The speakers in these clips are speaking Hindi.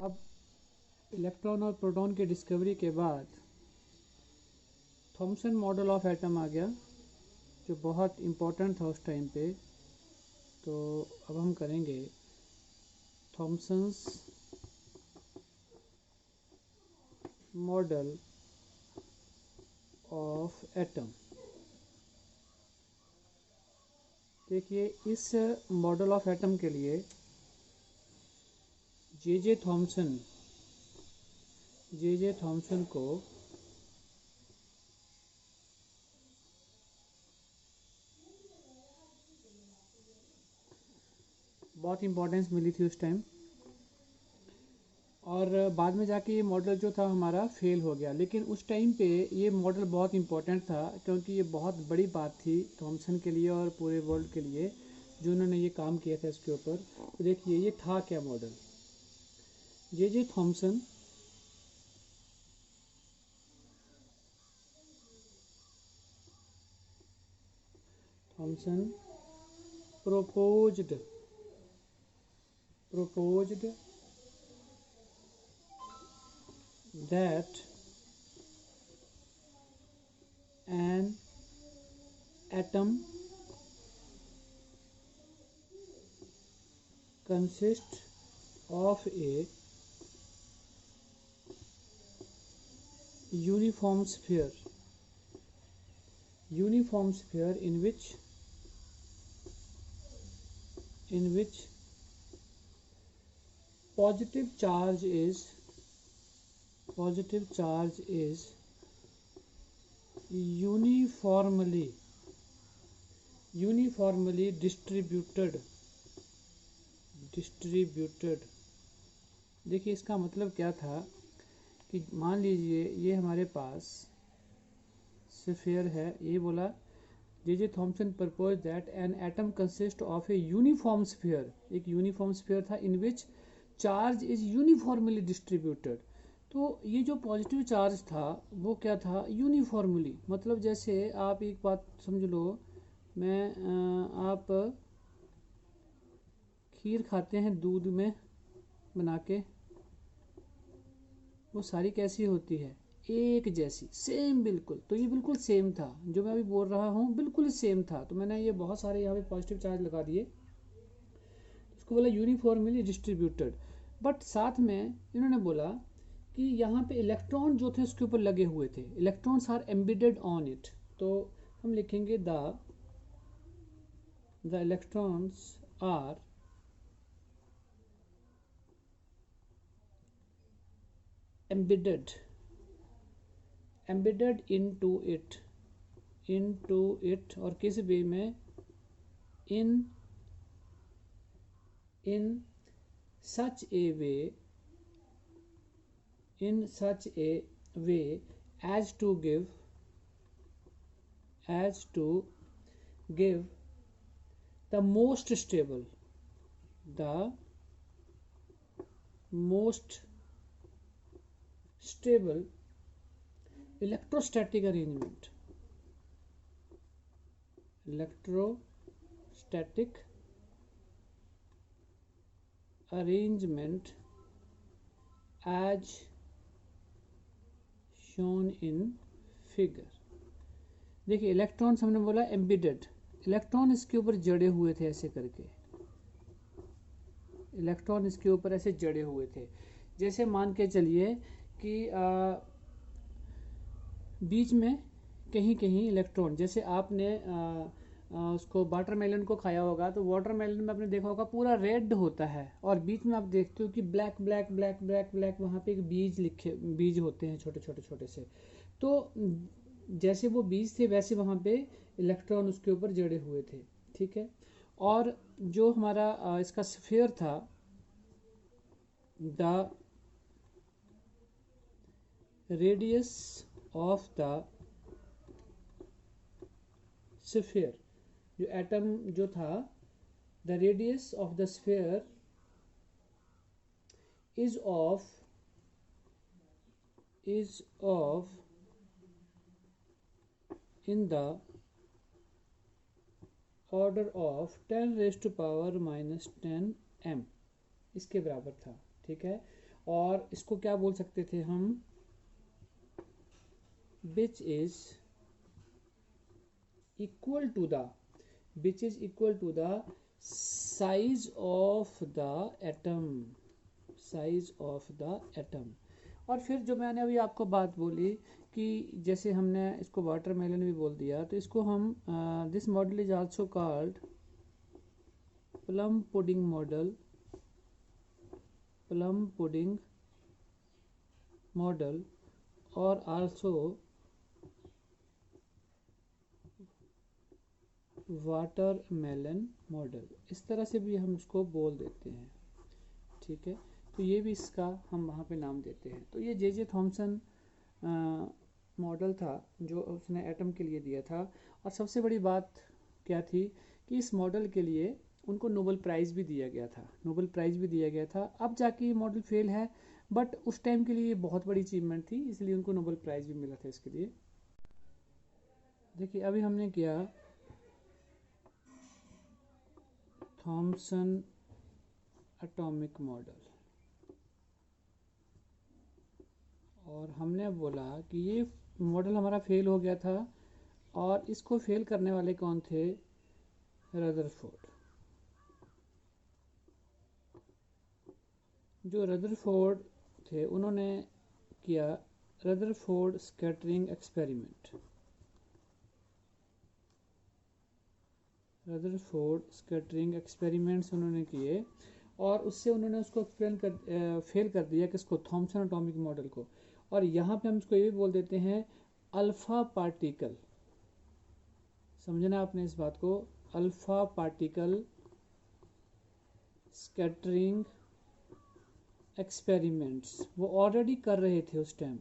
अब इलेक्ट्रॉन और प्रोटॉन की डिस्कवरी के बाद थॉमसन मॉडल ऑफ एटम आ गया, जो बहुत इम्पोर्टेंट था उस टाइम पे। तो अब हम करेंगे थॉमसन्स मॉडल ऑफ एटम। देखिए, इस मॉडल ऑफ एटम के लिए जे थॉमसन को बहुत इम्पोर्टेंस मिली थी उस टाइम, और बाद में जाके ये मॉडल जो था हमारा फेल हो गया। लेकिन उस टाइम पे ये मॉडल बहुत इम्पोर्टेंट था, क्योंकि ये बहुत बड़ी बात थी थॉमसन के लिए और पूरे वर्ल्ड के लिए, जो उन्होंने ये काम किया था इसके ऊपर। तो देखिए, ये था क्या model. J Thomson proposed that an atom consists of a uniform sphere in which positive charge is uniformly distributed। देखिए, इसका मतलब क्या था कि मान लीजिए ये हमारे पास स्फीयर है। ये बोला J Thomson propose that an atom consist of a uniform sphere. एक यूनिफॉर्म स्फीयर था in which charge is uniformly distributed. तो ये जो पॉजिटिव चार्ज था वो क्या था, यूनिफॉर्मली। मतलब जैसे आप एक बात समझ लो, आप खीर खाते हैं दूध में बना के, वो सारी कैसी होती है, एक जैसी, सेम बिल्कुल। तो ये बिल्कुल सेम था, जो मैं अभी बोल रहा हूँ बिल्कुल सेम था। तो मैंने ये बहुत सारे यहाँ पे पॉजिटिव चार्ज लगा दिए, इसको बोला यूनिफॉर्मली डिस्ट्रीब्यूटेड। बट साथ में इन्होंने बोला कि यहाँ पे इलेक्ट्रॉन जो थे उसके ऊपर लगे हुए थे, electrons are embedded on it. तो हम लिखेंगे the electrons are embedded into it। और किस वे में, in such a way as to give the most stable electrostatic arrangement as shown in figure। देखिए, इलेक्ट्रॉन्स हमने बोला एम्बेडेड, इलेक्ट्रॉन इसके ऊपर जड़े हुए थे, ऐसे करके इलेक्ट्रॉन इसके ऊपर ऐसे जड़े हुए थे। जैसे मान के चलिए कि बीच में कहीं कहीं इलेक्ट्रॉन, जैसे आपने उसको वाटरमेलन को खाया होगा, तो वाटरमेलन में आपने देखा होगा पूरा रेड होता है, और बीच में आप देखते हो कि black black black black black, वहाँ पे एक बीज होते हैं, छोटे छोटे छोटे से। तो जैसे वो बीज थे वैसे वहाँ पे इलेक्ट्रॉन उसके ऊपर जड़े हुए थे, ठीक है। और जो हमारा इसका स्फीयर था, the radius of the sphere, जो एटम जो था, the radius of the sphere is of in the order of 10⁻⁻10 m, इसके बराबर था, ठीक है। और इसको क्या बोल सकते थे हम, which is equal to the, which is equal to the size of the atom, size of the atom। और फिर जो मैंने अभी आपको बात बोली कि जैसे हमने इसको वाटरमेलन भी बोल दिया, तो इसको हम this model is also called plum pudding model, plum pudding model, और आल्सो वाटरमेलन मॉडल, इस तरह से भी हम इसको बोल देते हैं, ठीक है। तो ये भी इसका हम वहाँ पे नाम देते हैं। तो ये जे थॉमसन मॉडल था जो उसने एटम के लिए दिया था। और सबसे बड़ी बात क्या थी कि इस मॉडल के लिए उनको नोबेल प्राइज़ भी दिया गया था, नोबेल प्राइज़ भी दिया गया था। अब जाके ये मॉडल फेल है, बट उस टाइम के लिए ये बहुत बड़ी अचीवमेंट थी, इसलिए उनको नोबेल प्राइज़ भी मिला था इसके लिए। देखिए अभी हमने किया थॉमसन एटॉमिक मॉडल, और हमने बोला कि ये मॉडल हमारा फेल हो गया था, और इसको फेल करने वाले कौन थे, रदरफोर्ड। जो रदरफोर्ड थे उन्होंने किया Rutherford scattering experiment, Rutherford scattering experiments उन्होंने किए, और उससे उन्होंने उसको फेल कर दिया किसको, थॉमसन एटॉमिक मॉडल को। और यहाँ पे हम इसको ये भी बोल देते हैं अल्फा पार्टिकल, समझना आपने इस बात को, अल्फा पार्टिकल स्कैटरिंग एक्सपेरिमेंट्स वो ऑलरेडी कर रहे थे उस टाइम।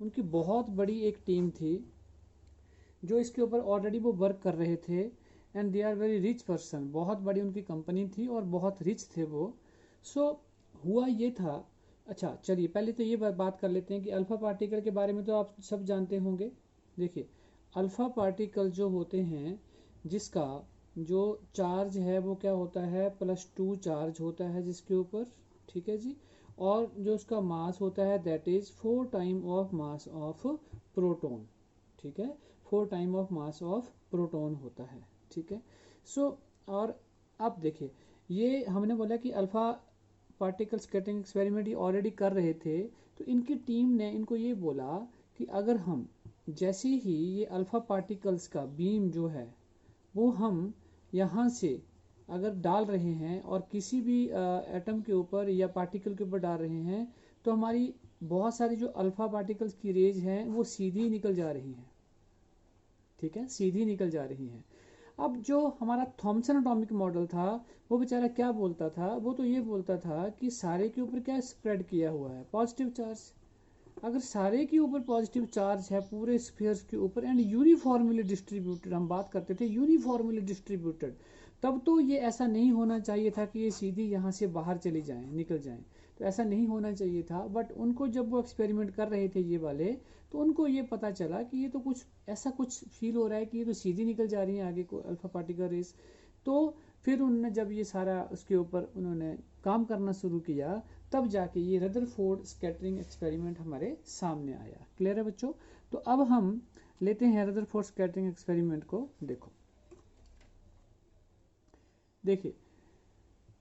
उनकी बहुत बड़ी एक टीम थी जो इसके ऊपर ऑलरेडी वो वर्क कर रहे थे, and they are very rich person, बहुत बड़ी उनकी कंपनी थी और बहुत रिच थे वो। सो हुआ ये था, अच्छा चलिए पहले तो ये बात कर लेते हैं कि अल्फा पार्टिकल के बारे में तो आप सब जानते होंगे। देखिए अल्फा पार्टिकल जो होते हैं, जिसका जो चार्ज है वो क्या होता है, +2 चार्ज होता है जिसके ऊपर, ठीक है जी, और जो उसका मास होता है that is 4 time of mass of proton, ठीक है, 4 time of mass of proton होता है, ठीक है। सो और अब देखिए ये हमने बोला कि अल्फा पार्टिकल स्कैटरिंग एक्सपेरिमेंट ये ऑलरेडी कर रहे थे, तो इनकी टीम ने इनको ये बोला कि अगर हम जैसे ही ये अल्फा पार्टिकल्स का बीम जो है वो हम यहाँ से अगर डाल रहे हैं और किसी भी एटम के ऊपर या पार्टिकल के ऊपर डाल रहे हैं, तो हमारी बहुत सारी जो अल्फा पार्टिकल्स की रेज हैं वो सीधी निकल जा रही हैं, ठीक है, सीधी निकल जा रही हैं। अब जो हमारा थॉमसन एटॉमिक मॉडल था वो बेचारा क्या बोलता था, वो तो ये बोलता था कि सारे के ऊपर क्या स्प्रेड किया हुआ है, पॉजिटिव चार्ज। अगर सारे के ऊपर पॉजिटिव चार्ज है पूरे स्फीयर्स के ऊपर एंड यूनिफॉर्मली डिस्ट्रीब्यूटेड, हम बात करते थे यूनिफॉर्मली डिस्ट्रीब्यूटेड, तब तो ये ऐसा नहीं होना चाहिए था कि ये सीधी यहाँ से बाहर चली जाएं, निकल जाएं, तो ऐसा नहीं होना चाहिए था। बट उनको जब वो एक्सपेरिमेंट कर रहे थे ये वाले, तो उनको ये पता चला कि ये तो कुछ ऐसा कुछ फील हो रहा है कि ये तो सीधी निकल जा रही है आगे को अल्फा पार्टिकल रेस। तो फिर उन्होंने जब ये सारा उसके ऊपर उन्होंने काम करना शुरू किया, तब जाके ये रदरफोर्ड स्कैटरिंग एक्सपेरिमेंट हमारे सामने आया। क्लियर है बच्चों? तो अब हम लेते हैं रदरफोर्ड स्कैटरिंग एक्सपेरिमेंट को। देखिए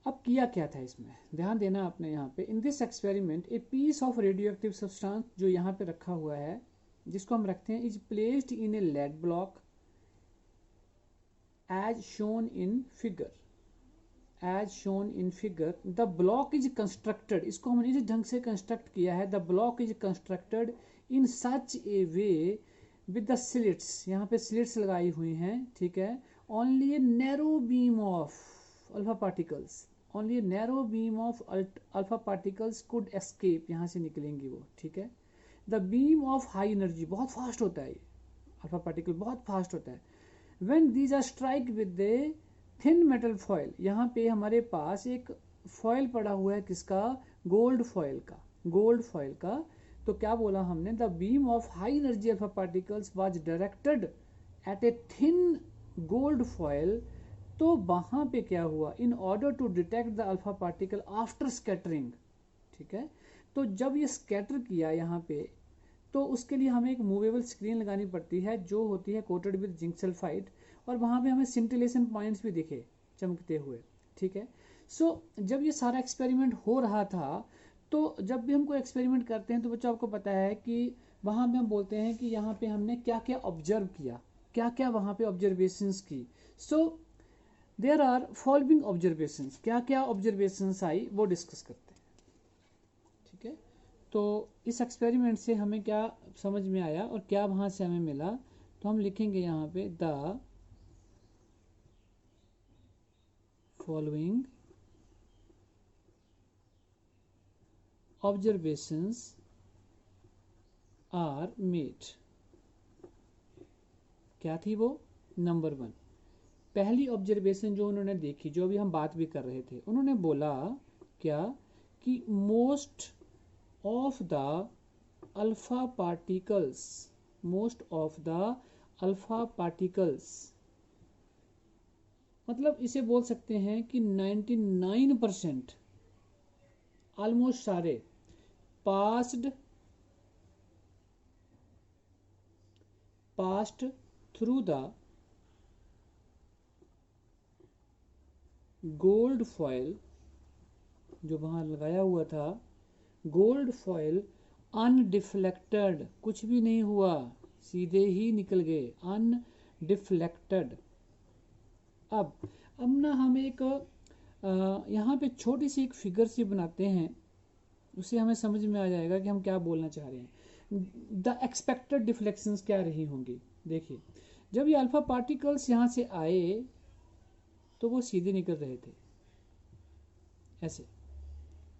अब किया क्या था इसमें, ध्यान देना आपने यहाँ पे। In this experiment a piece of radio active substance जो यहाँ पे रखा हुआ है, जिसको हम रखते हैं, is placed in a lead block as shown in figure, as shown in figure. The block is constructed, इसको हमने इस ढंग से कंस्ट्रक्ट किया है, the block is constructed in such a way with the slits, यहाँ पे स्लिट्स लगाई हुई हैं, ठीक है, only a narrow beam of alpha particles, only a narrow beam of alpha particles could escape, यहाँ से निकलेंगी वो, ठीक है। The beam of high energy, बहुत फास्ट होता है ये अल्फा पार्टिकल, बहुत फास्ट होता है। When these are strike with a thin metal foil, यहाँ पे हमारे पास एक फॉयल पड़ा हुआ है, किसका, गोल्ड फॉयल का, गोल्ड फॉयल का। तो क्या बोला हमने, the beam of high energy alpha particles was directed at a thin gold foil. तो वहाँ पे क्या हुआ, in order to detect the alpha particle after scattering, ठीक है, तो जब ये स्कैटर किया यहाँ पे, तो उसके लिए हमें एक मूवेबल स्क्रीन लगानी पड़ती है जो होती है कोटेड विद जिंक सल्फाइड, और वहाँ पे हमें सिंटिलेशन पॉइंट्स भी दिखे चमकते हुए, ठीक है। सो जब ये सारा एक्सपेरिमेंट हो रहा था, तो जब भी हम कोई एक्सपेरिमेंट करते हैं तो बच्चों आपको पता है कि वहाँ पे हम बोलते हैं कि यहाँ पे हमने क्या क्या ऑब्जर्व किया, क्या क्या वहाँ पे ऑब्जर्वेशंस की। So there are following observations, क्या क्या ऑब्जर्वेशंस आई वो डिस्कस करते हैं, ठीक है। तो इस एक्सपेरिमेंट से हमें क्या समझ में आया और क्या वहाँ से हमें मिला, तो हम लिखेंगे यहाँ पे the following observations are made. क्या थी वो? नंबर 1, पहली ऑब्जर्वेशन जो उन्होंने देखी, जो अभी हम बात भी कर रहे थे, उन्होंने बोला क्या कि most of the alpha particles, most of the alpha particles, मतलब इसे बोल सकते हैं कि 99% ऑलमोस्ट सारे passed through the gold foil, जो वहां लगाया हुआ था गोल्ड फॉयल, अनडिफ्लेक्टेड, कुछ भी नहीं हुआ, सीधे ही निकल गए, अनडिफ्लेक्टेड। अब ना हम एक यहाँ पे छोटी सी एक फिगर सी बनाते हैं, उससे हमें समझ में आ जाएगा कि हम क्या बोलना चाह रहे हैं। द एक्सपेक्टेड डिफ्लेक्शंस क्या रही होंगी। देखिए, जब ये अल्फा पार्टिकल्स यहाँ से आए तो वो सीधे निकल रहे थे ऐसे,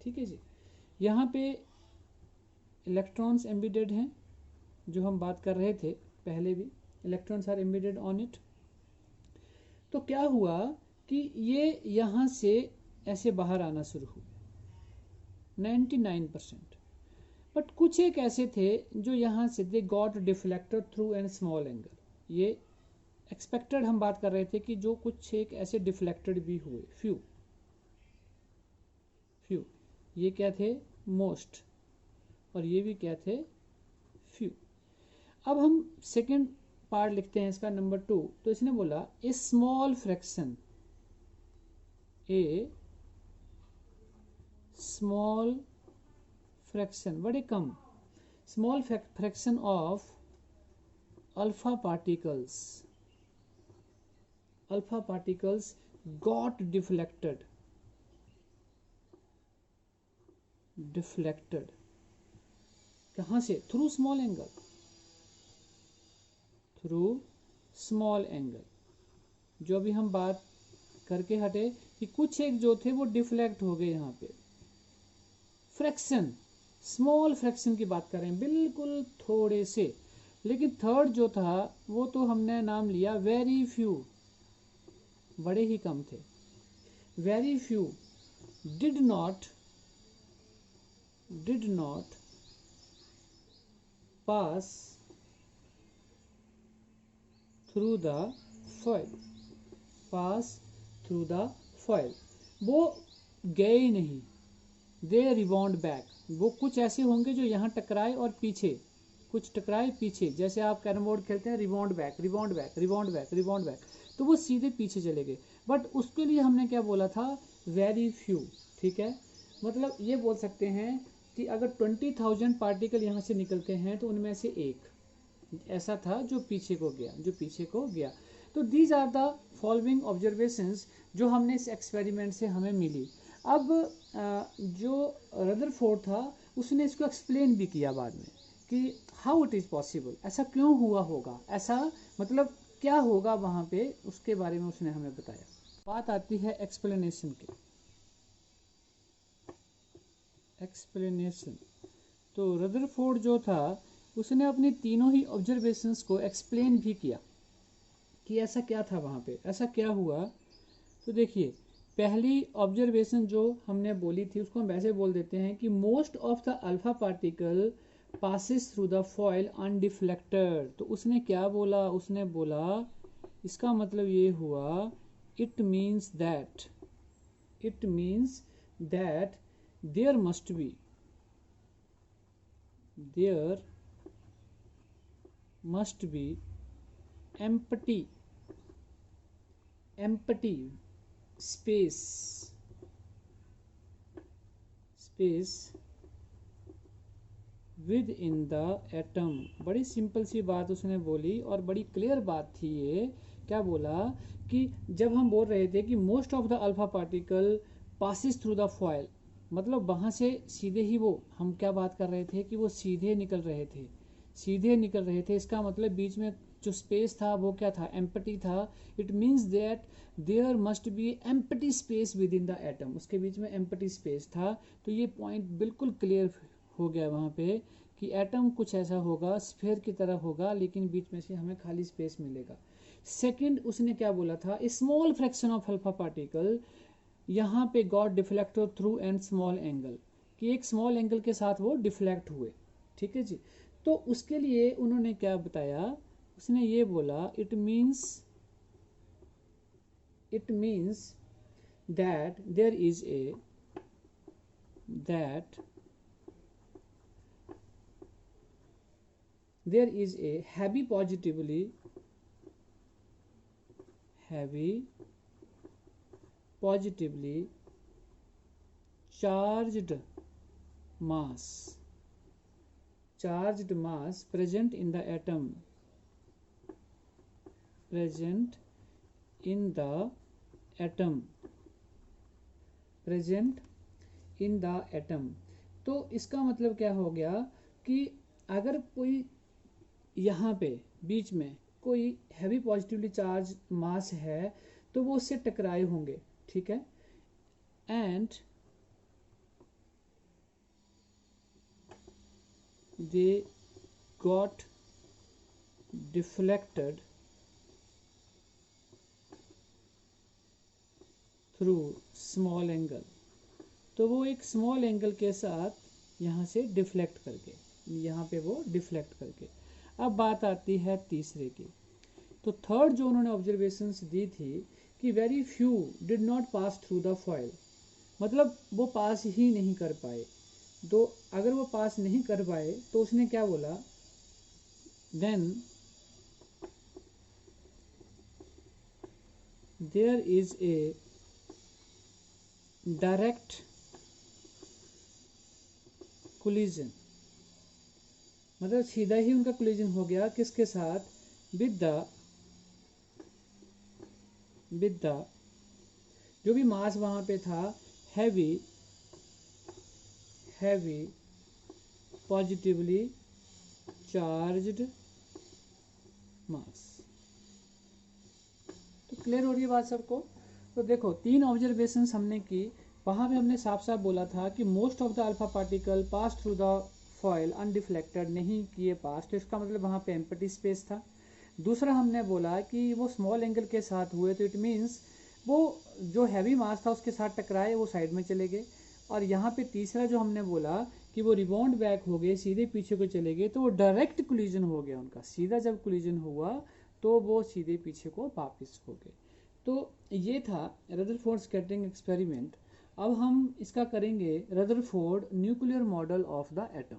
ठीक है जी। यहाँ पे इलेक्ट्रॉन्स एम्बेडेड हैं, जो हम बात कर रहे थे पहले भी, electrons are embedded on it. तो क्या हुआ कि ये यहाँ से ऐसे बाहर आना शुरू हुए 99%, बट कुछ एक ऐसे थे जो यहाँ से they got deflected through an small angle. ये एक्सपेक्टेड हम बात कर रहे थे कि जो कुछ एक ऐसे डिफ्लेक्टेड भी हुए, फ्यू, ये क्या थे? मोस्ट, और ये भी क्या थे? फ्यू। अब हम सेकंड पार्ट लिखते हैं इसका, नंबर 2। तो इसने बोला a small fraction, a small fraction, बड़े कम, small fraction of alpha particles got deflected कहाँ से? थ्रू स्मॉल एंगल, जो अभी हम बात करके हटे कि कुछ एक जो थे वो डिफ्लेक्ट हो गए। यहाँ पे फ्रैक्शन, स्मॉल फ्रैक्शन की बात कर रहे हैं, बिल्कुल थोड़े से। लेकिन थर्ड जो था वो तो हमने नाम लिया वेरी फ्यू, बड़े ही कम थे। Very few did not pass through the foil, वो गए ही नहीं, दे रिबाउंड बैक। वो कुछ ऐसे होंगे जो यहाँ टकराए और पीछे, कुछ टकराए पीछे, जैसे आप कैरम बोर्ड खेलते हैं, रिबाउंड बैक, तो वो सीधे पीछे चले गए। बट उसके लिए हमने क्या बोला था? वेरी फ्यू, ठीक है। मतलब ये बोल सकते हैं कि अगर 20,000 पार्टिकल यहाँ से निकलते हैं तो उनमें से एक ऐसा था जो पीछे को गया। तो these are the following observations जो हमने इस एक्सपेरिमेंट से हमें मिली। अब जो रदरफोर्ड था उसने इसको एक्सप्लेन भी किया बाद में कि हाउ इट इज़ पॉसिबल, ऐसा क्यों हुआ होगा, ऐसा मतलब क्या होगा वहाँ पे, उसके बारे में उसने हमें बताया। बात आती है एक्सप्लेनेशन की। तो रदरफोर्ड जो था उसने अपनी तीनों ही ऑब्जर्वेशंस को एक्सप्लेन भी किया कि ऐसा क्या था वहाँ पे, ऐसा क्या हुआ। तो देखिए, पहली ऑब्जर्वेशन जो हमने बोली थी उसको हम वैसे बोल देते हैं कि most of the alpha particle passes through the foil undeflected. तो उसने क्या बोला? उसने बोला इसका मतलब ये हुआ it means that there must be empty space with in the atom. बड़ी सिंपल सी बात उसने बोली और बड़ी क्लियर बात थी ये। क्या बोला कि जब हम बोल रहे थे कि most of the alpha particle passes through the foil, मतलब वहाँ से सीधे ही वो, हम क्या बात कर रहे थे कि वो सीधे निकल रहे थे। इसका मतलब बीच में जो स्पेस था वो क्या था, एम्प्टी था। It means that there must be empty space within the atom, उसके बीच में एम्प्टी स्पेस था। तो ये पॉइंट बिल्कुल क्लियर हो गया वहाँ पे कि एटम कुछ ऐसा होगा, स्फीयर की तरह होगा, लेकिन बीच में से हमें खाली स्पेस मिलेगा। सेकंड उसने क्या बोला था, small fraction of alpha particle यहाँ पे got deflected through and small angle, कि एक स्मॉल एंगल के साथ वो डिफ्लेक्ट हुए। ठीक है जी। तो उसके लिए उन्होंने क्या बताया, उसने ये बोला it means that there is a heavy positively charged mass present in the atom, present in the atom। तो इसका मतलब क्या हो गया कि अगर कोई यहाँ पे बीच में कोई हैवी पॉजिटिवली चार्ज मास है तो वो उससे टकराए होंगे। ठीक है। And they got deflected through small angle, तो वो एक स्मॉल एंगल के साथ यहाँ से डिफ्लेक्ट करके, यहाँ पे वो डिफ्लेक्ट करके। अब बात आती है तीसरे की। तो थर्ड जो उन्होंने ऑब्जर्वेशंस दी थी कि very few did not pass through the foil, मतलब वो पास ही नहीं कर पाए। तो अगर वो पास नहीं कर पाए तो उसने क्या बोला, then there is a direct collision, मतलब सीधा ही उनका कोलिजन हो गया किसके साथ, विद द जो भी मास वहां पे था, हैवी पॉजिटिवली चार्ज्ड मास। तो क्लियर हो रही है बात सबको। तो देखो तीन ऑब्जर्वेशंस हमने की। वहां पे हमने साफ साफ बोला था कि most of the alpha particle pass through the foil undeflected, नहीं किए पास, तो इसका मतलब वहाँ पे एम्प्टी स्पेस था। दूसरा हमने बोला कि वो स्मॉल एंगल के साथ हुए, तो इट मीन्स वो जो हैवी मास था उसके साथ टकराए, वो साइड में चले गए। और यहाँ पे तीसरा जो हमने बोला कि वो रिबाउंड बैक हो गए, सीधे पीछे को चले गए, तो वो डायरेक्ट कोलिजन हो गया उनका, सीधा जब कोलिजन हुआ तो वो सीधे पीछे को वापिस हो गए। तो ये था रदरफोर्ड स्कैटरिंग एक्सपेरिमेंट। अब हम इसका करेंगे Rutherford nuclear model of the atom.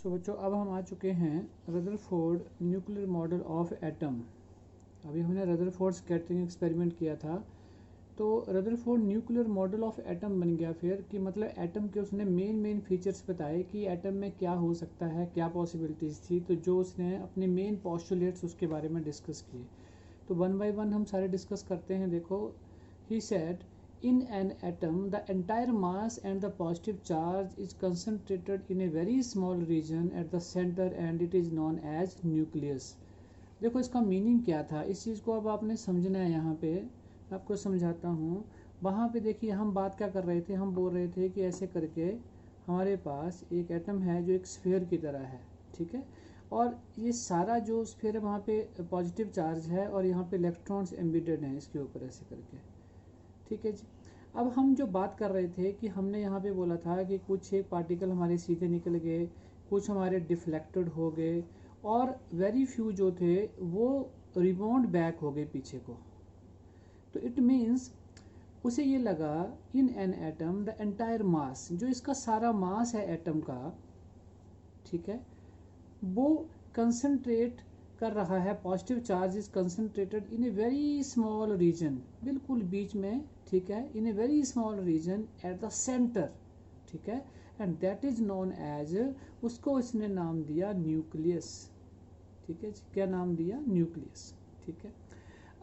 So बच्चों अब हम आ चुके हैं Rutherford nuclear model of atom. अभी हमने रदरफोर्ड स्कैटरिंग एक्सपेरिमेंट किया था, तो Rutherford nuclear model of atom बन गया फिर, कि मतलब एटम के उसने मेन फीचर्स बताए कि एटम में क्या हो सकता है, क्या पॉसिबिलिटीज़ थी। तो जो उसने अपने मेन पोस्टुलेट्स उसके बारे में डिस्कस किए, तो वन बाय वन हम सारे डिस्कस करते हैं। देखो, he said in an atom the entire mass and the positive charge is concentrated in a very small region at the center and it is known as nucleus। देखो इसका मीनिंग क्या था, इस चीज़ को अब आपने समझना है। यहाँ पे आपको समझाता हूँ। वहाँ पे देखिए हम बात क्या कर रहे थे, हम बोल रहे थे कि ऐसे करके हमारे पास एक एटम है जो एक स्फीयर की तरह है। ठीक है। और ये सारा जो स्फीयर है वहाँ पे पॉजिटिव चार्ज है और यहाँ पे इलेक्ट्रॉन्स एम्बेडेड हैं इसके ऊपर ऐसे करके। ठीक है जी। अब हम जो बात कर रहे थे कि हमने यहाँ पे बोला था कि कुछ एक पार्टिकल हमारे सीधे निकल गए, कुछ हमारे डिफ्लेक्टेड हो गए, और वेरी फ्यू जो थे वो रिबाउंड बैक हो गए पीछे को। तो इट मीन्स उसे ये लगा in an atom the entire mass, जो इसका सारा मास है एटम का, ठीक है, वो कंसंट्रेट कर रहा है, positive charge is concentrated in a very small region, बिल्कुल बीच में, ठीक है, in a very small region at the centre, ठीक है, and that is known as, उसको इसने नाम दिया न्यूक्लियस, ठीक है, क्या नाम दिया, न्यूक्लियस, ठीक है।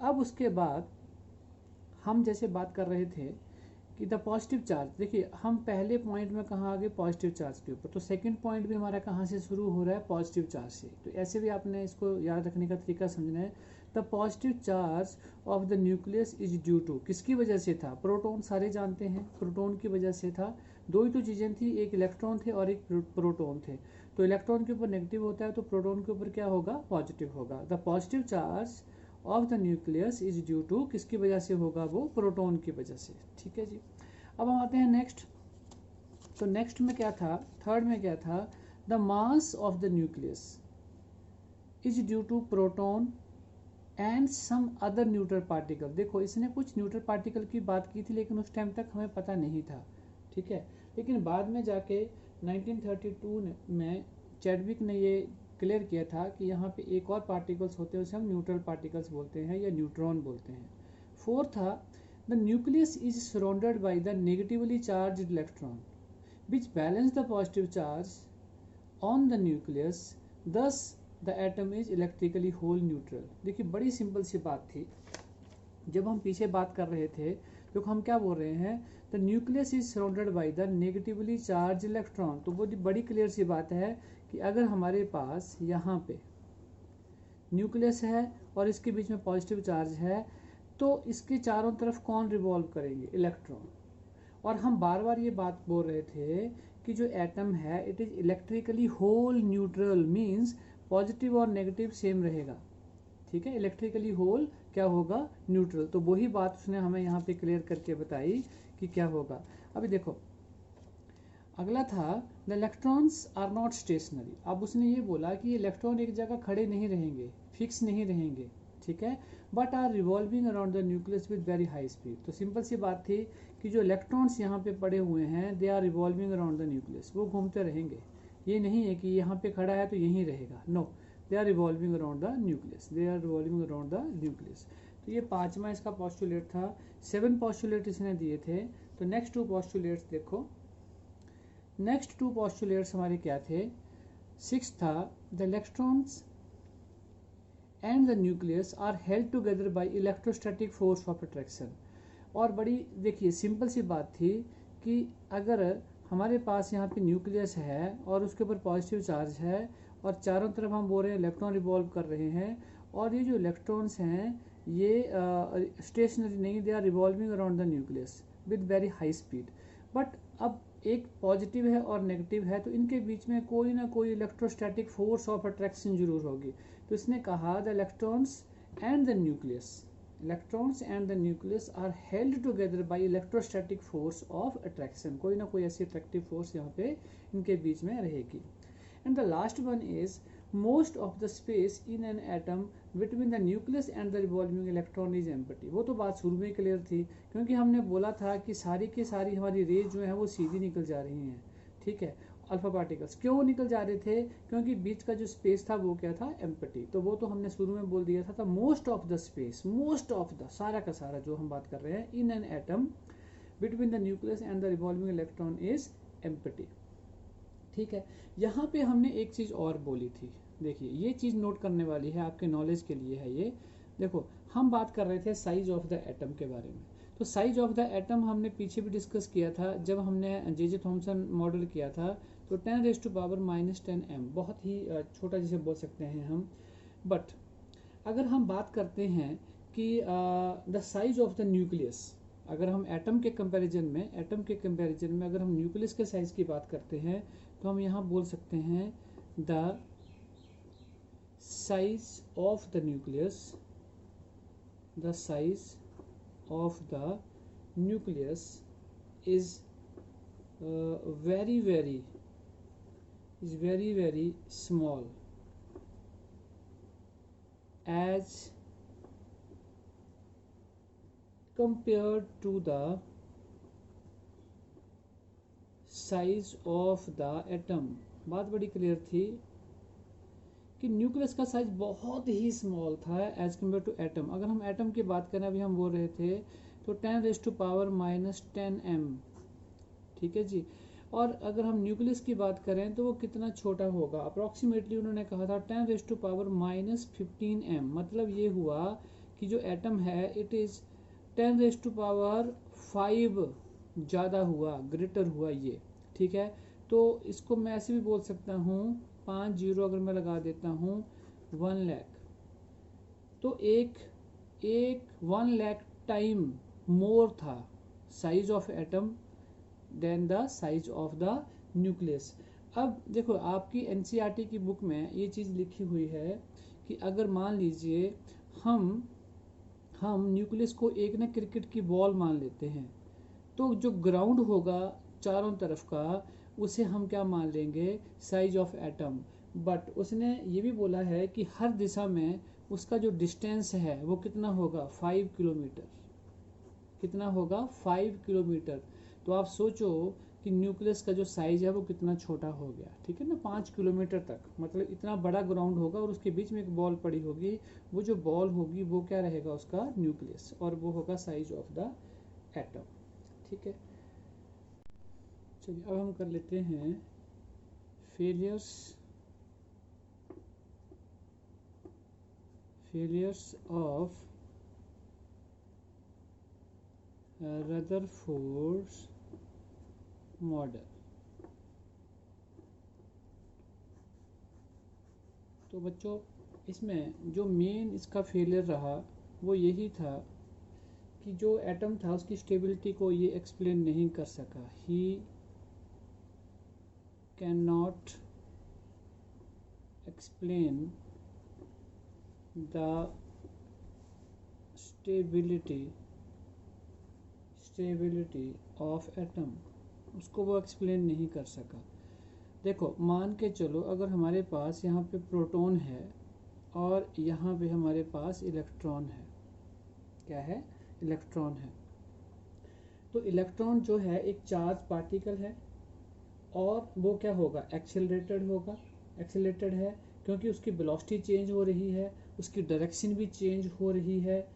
अब उसके बाद हम जैसे बात कर रहे थे कि द पॉजिटिव चार्ज, देखिए हम पहले पॉइंट में कहाँ आ गए, पॉजिटिव चार्ज के ऊपर, तो सेकंड पॉइंट भी हमारा कहाँ से शुरू हो रहा है, पॉजिटिव चार्ज से। तो ऐसे भी आपने इसको याद रखने का तरीका समझना है। The positive charge of the nucleus is due to, किसकी वजह से था, प्रोटॉन, सारे जानते हैं प्रोटॉन की वजह से था। दो ही तो चीज़ें थी, एक इलेक्ट्रॉन थे और एक प्रोटॉन थे। तो इलेक्ट्रॉन के ऊपर नेगेटिव होता है तो प्रोटॉन के ऊपर क्या होगा, पॉजिटिव होगा। The positive charge of the nucleus is due to, किसकी वजह से होगा, वो प्रोटॉन की वजह से, ठीक है जी। अब हम आते हैं नेक्स्ट, तो नेक्स्ट में क्या था, थर्ड में क्या था, the mass of the nucleus is due to proton and some other neutral particle. देखो इसने कुछ न्यूट्रल पार्टिकल की बात की थी, लेकिन उस टाइम तक हमें पता नहीं था, ठीक है, लेकिन बाद में जाके 1932 में चैडविक ने ये क्लियर किया था कि यहाँ पे एक और पार्टिकल्स होते हैं, उसे हम न्यूट्रल पार्टिकल्स बोलते हैं या न्यूट्रॉन बोलते हैं। फोर्थ था, the nucleus is surrounded by the negatively charged electron which balance the positive charge on the nucleus, thus the atom is electrically whole neutral। देखिए बड़ी सिंपल सी बात थी, जब हम पीछे बात कर रहे थे तो हम क्या बोल रहे हैं, the nucleus is surrounded by the negatively charge electron. तो वो बड़ी क्लियर सी बात है कि अगर हमारे पास यहाँ पे न्यूक्लियस है और इसके बीच में पॉजिटिव चार्ज है, तो इसके चारों तरफ कौन रिवॉल्व करेंगे, इलेक्ट्रॉन। और हम बार बार ये बात बोल रहे थे कि जो एटम है it is electrically whole neutral, means positive और नेगेटिव सेम रहेगा, ठीक है, इलेक्ट्रिकली होल क्या होगा, न्यूट्रल। तो वही बात उसने हमें यहाँ पे क्लियर करके बताई कि क्या होगा। अभी देखो अगला था, the electrons are not stationary. अब उसने ये बोला कि इलेक्ट्रॉन एक जगह खड़े नहीं रहेंगे, फिक्स नहीं रहेंगे, ठीक है, but are revolving around the nucleus with very high speed. तो सिंपल सी बात थी कि जो इलेक्ट्रॉन्स यहाँ पे पड़े हुए हैं, they are revolving around the nucleus, वो घूमते रहेंगे, ये नहीं है कि यहाँ पे खड़ा है तो यहीं रहेगा, no, they are revolving around the nucleus, they are revolving around the nucleus. तो ये पांचवा इसका पॉस्टुलेट था। 7 पॉस्टुलेट इसने दिए थे। तो नेक्स्ट 2 पॉस्टुलेट्स देखो, नेक्स्ट 2 पॉस्टुलेट्स हमारे क्या थे, 6 था, the electrons and the nucleus are held together by electrostatic force of attraction. और बड़ी देखिए सिंपल सी बात थी कि अगर हमारे पास यहाँ पे न्यूक्लियस है और उसके ऊपर पॉजिटिव चार्ज है और चारों तरफ हम बोल रहे हैं इलेक्ट्रॉन रिवॉल्व कर रहे हैं, और ये जो इलेक्ट्रॉन्स हैं ये स्टेशनरी नहीं, they are revolving around the nucleus with very high speed. But अब एक पॉजिटिव है और नेगेटिव है, तो इनके बीच में कोई ना कोई इलेक्ट्रोस्टैटिक फोर्स ऑफ अट्रैक्शन जरूर होगी। तो इसने कहा the electrons and the nucleus, electrons and the nucleus are held together by electrostatic force of attraction. कोई ना कोई ऐसी अट्रैक्टिव फोर्स यहाँ पे इनके बीच में रहेगी। And the last one is most of the space in an atom between the nucleus and the revolving electron is empty. वो तो बात शुरू में क्लियर थी, क्योंकि हमने बोला था कि सारी की सारी हमारी रेज जो है वो सीधी निकल जा रही हैं, ठीक है, अल्फा पार्टिकल्स क्यों निकल जा रहे थे, क्योंकि बीच का जो स्पेस था वो क्या था, एम्प्टी। तो वो तो हमने शुरू में बोल दिया था, most of the space, most of the, सारा का सारा जो हम बात कर रहे हैं, in an atom between the nucleus and the revolving electron is empty, ठीक है। यहाँ पे हमने एक चीज़ और बोली थी, देखिए ये चीज़ नोट करने वाली है, आपके नॉलेज के लिए है ये। देखो हम बात कर रहे थे साइज ऑफ द एटम के बारे में, तो साइज ऑफ द एटम हमने पीछे भी डिस्कस किया था जब हमने जे थॉमसन मॉडल किया था। तो 10⁻⁻10 m, बहुत ही छोटा जिसे बोल सकते हैं हम। बट अगर हम बात करते हैं कि the size of the nucleus, अगर हम एटम के कंपैरिजन में अगर हम न्यूक्लियस के साइज की बात करते हैं, तो हम यहाँ बोल सकते हैं the size of the nucleus, the size of the nucleus is very very small as compared to the size of the atom। बात बड़ी क्लियर थी कि न्यूक्लियस का साइज बहुत ही स्मॉल था एज कम्पेयर टू एटम। अगर हम एटम की बात करें, अभी हम बोल रहे थे, तो 10⁻⁻10 m, ठीक है जी। और अगर हम न्यूक्लियस की बात करें तो वो कितना छोटा होगा, अप्रॉक्सीमेटली उन्होंने कहा था 10⁻⁻15 m। मतलब ये हुआ कि जो एटम है इट इज़ 10⁵ ज़्यादा हुआ, ग्रेटर हुआ ये, ठीक है। तो इसको मैं ऐसे भी बोल सकता हूँ, 5 जीरो अगर मैं लगा देता हूँ 1 लाख, तो एक 1 लाख टाइम मोर था size of atom than the size of the nucleus. अब देखो आपकी एनसीईआरटी की बुक में ये चीज़ लिखी हुई है कि अगर मान लीजिए हम न्यूक्लियस को एक ना क्रिकेट की बॉल मान लेते हैं, तो जो ग्राउंड होगा चारों तरफ का उसे हम क्या मान लेंगे, साइज ऑफ एटम। बट उसने ये भी बोला है कि हर दिशा में उसका जो डिस्टेंस है वो कितना होगा, 5 किलोमीटर। कितना होगा, 5 किलोमीटर। तो आप सोचो कि न्यूक्लियस का जो साइज है वो कितना छोटा हो गया, ठीक है ना, 5 किलोमीटर तक। मतलब इतना बड़ा ग्राउंड होगा और उसके बीच में एक बॉल पड़ी होगी, वो जो बॉल होगी वो क्या रहेगा, उसका न्यूक्लियस, और वो होगा साइज ऑफ द एटम, ठीक है। चलिए अब हम कर लेते हैं फेलियर्स ऑफ रदरफोर्ड्स मॉडल। तो बच्चों इसमें जो मेन इसका फेलियर रहा वो यही था कि जो एटम था उसकी स्टेबिलिटी को ये एक्सप्लेन नहीं कर सका। He can not explain the stability of atom, उसको वो एक्सप्लेन नहीं कर सका। देखो मान के चलो अगर हमारे पास यहाँ पे प्रोटॉन है और यहाँ पे हमारे पास इलेक्ट्रॉन है, क्या है, इलेक्ट्रॉन है। तो इलेक्ट्रॉन जो है एक चार्ज पार्टिकल है और वो क्या होगा, एक्सेलरेटेड है, क्योंकि उसकी वेलोसिटी चेंज हो रही है, उसकी डायरेक्शन भी चेंज हो रही है,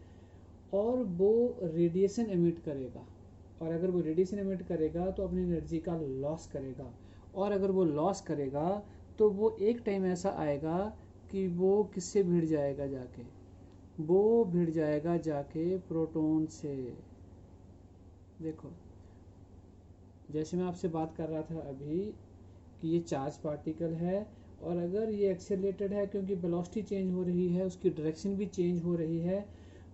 और वो रेडिएशन एमिट करेगा। और अगर वो रेडिएशन एमिट करेगा तो अपनी एनर्जी का लॉस करेगा, और अगर वो लॉस करेगा तो वो एक टाइम ऐसा आएगा कि वो किससे भिड़ जाएगा, वो भिड़ जाएगा जाके प्रोटॉन से। देखो जैसे मैं आपसे बात कर रहा था अभी कि ये चार्ज पार्टिकल है, और अगर ये एक्सेलरेटेड है क्योंकि वेलोसिटी चेंज हो रही है, उसकी डायरेक्शन भी चेंज हो रही है,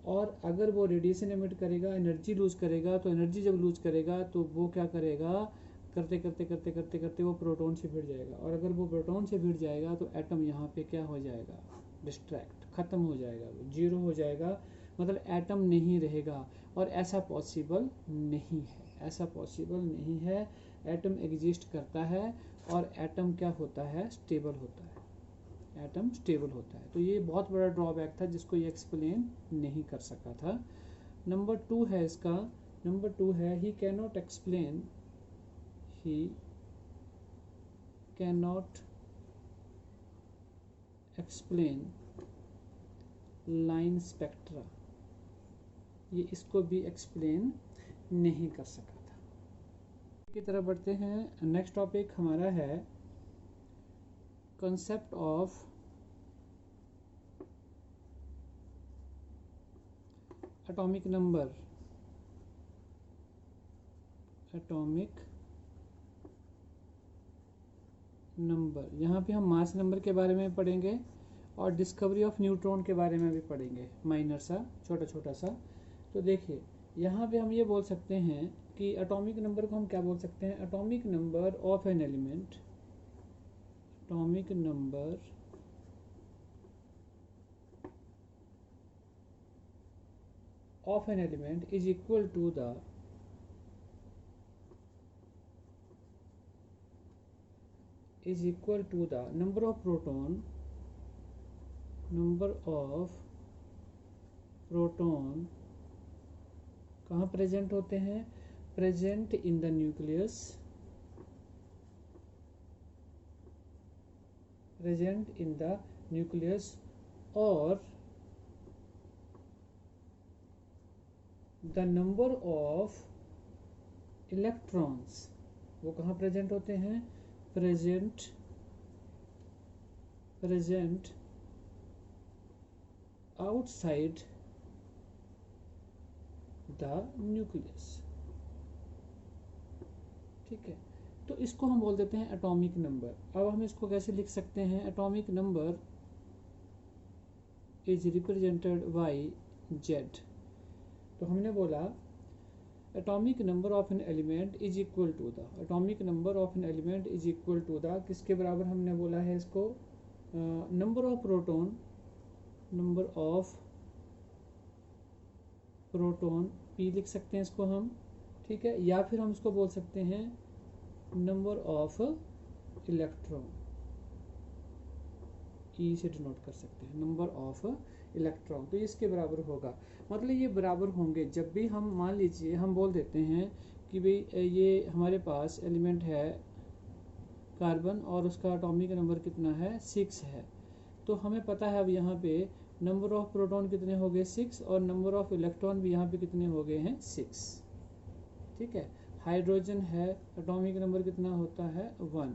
और अगर वो रेडिएशन एमिट करेगा, एनर्जी लूज करेगा, तो एनर्जी जब लूज करेगा तो वो क्या करेगा, करते करते करते करते करते वो प्रोटॉन से भिड़ जाएगा। और अगर वो प्रोटॉन से भिड़ जाएगा तो एटम यहाँ पे क्या हो जाएगा, डिस्ट्रैक्ट, ख़त्म हो जाएगा, वो जीरो हो जाएगा, मतलब एटम नहीं रहेगा। और ऐसा पॉसिबल नहीं है, ऐसा पॉसिबल नहीं है। एटम एग्जिस्ट करता है और एटम क्या होता है, स्टेबल होता है, एटम स्टेबल होता है। तो ये बहुत बड़ा ड्रॉबैक था जिसको ये एक्सप्लेन नहीं कर सका था। नंबर 2 है इसका, नंबर 2 है ही कैनॉट एक्सप्लेन लाइन स्पेक्ट्रा, ये इसको भी एक्सप्लेन नहीं कर सका था। की तरफ बढ़ते हैं। नेक्स्ट टॉपिक हमारा है कंसेप्ट ऑफ एटॉमिक नंबर। यहाँ पे हम मास नंबर के बारे में पढ़ेंगे और डिस्कवरी ऑफ न्यूट्रॉन के बारे में भी पढ़ेंगे, माइनर सा, छोटा सा। तो देखिए यहाँ पे हम ये बोल सकते हैं कि एटॉमिक नंबर को हम क्या बोल सकते हैं, atomic number of an element, atomic number of an element is equal to the number of proton कहाँ प्रेजेंट होते हैं? Present in the nucleus, present in the nucleus, और द नंबर ऑफ इलेक्ट्रॉन्स, वो कहाँ प्रेजेंट होते हैं? Present outside the nucleus. ठीक है, तो इसको हम बोल देते हैं एटॉमिक नंबर। अब हम इसको कैसे लिख सकते हैं? Atomic number is represented by Z. तो हमने बोला atomic number of an element is equal to the, atomic number of an element is equal to the, किसके बराबर हमने बोला है इसको? Number of proton, number of proton P लिख सकते हैं इसको हम। ठीक है, या फिर हम इसको बोल सकते हैं नंबर ऑफ इलेक्ट्रॉन, ई से डिनोट कर सकते हैं नंबर ऑफ इलेक्ट्रॉन। तो इसके बराबर होगा, मतलब ये बराबर होंगे जब भी हम, मान लीजिए हम बोल देते हैं कि भाई ये हमारे पास एलिमेंट है कार्बन और उसका एटॉमिक नंबर कितना है? 6 है। तो हमें पता है अब यहाँ पे नंबर ऑफ प्रोटॉन कितने हो गए? 6, और नंबर ऑफ इलेक्ट्रॉन भी यहाँ पे कितने हो गए हैं? 6। ठीक है, हाइड्रोजन है, एटॉमिक नंबर कितना होता है? 1।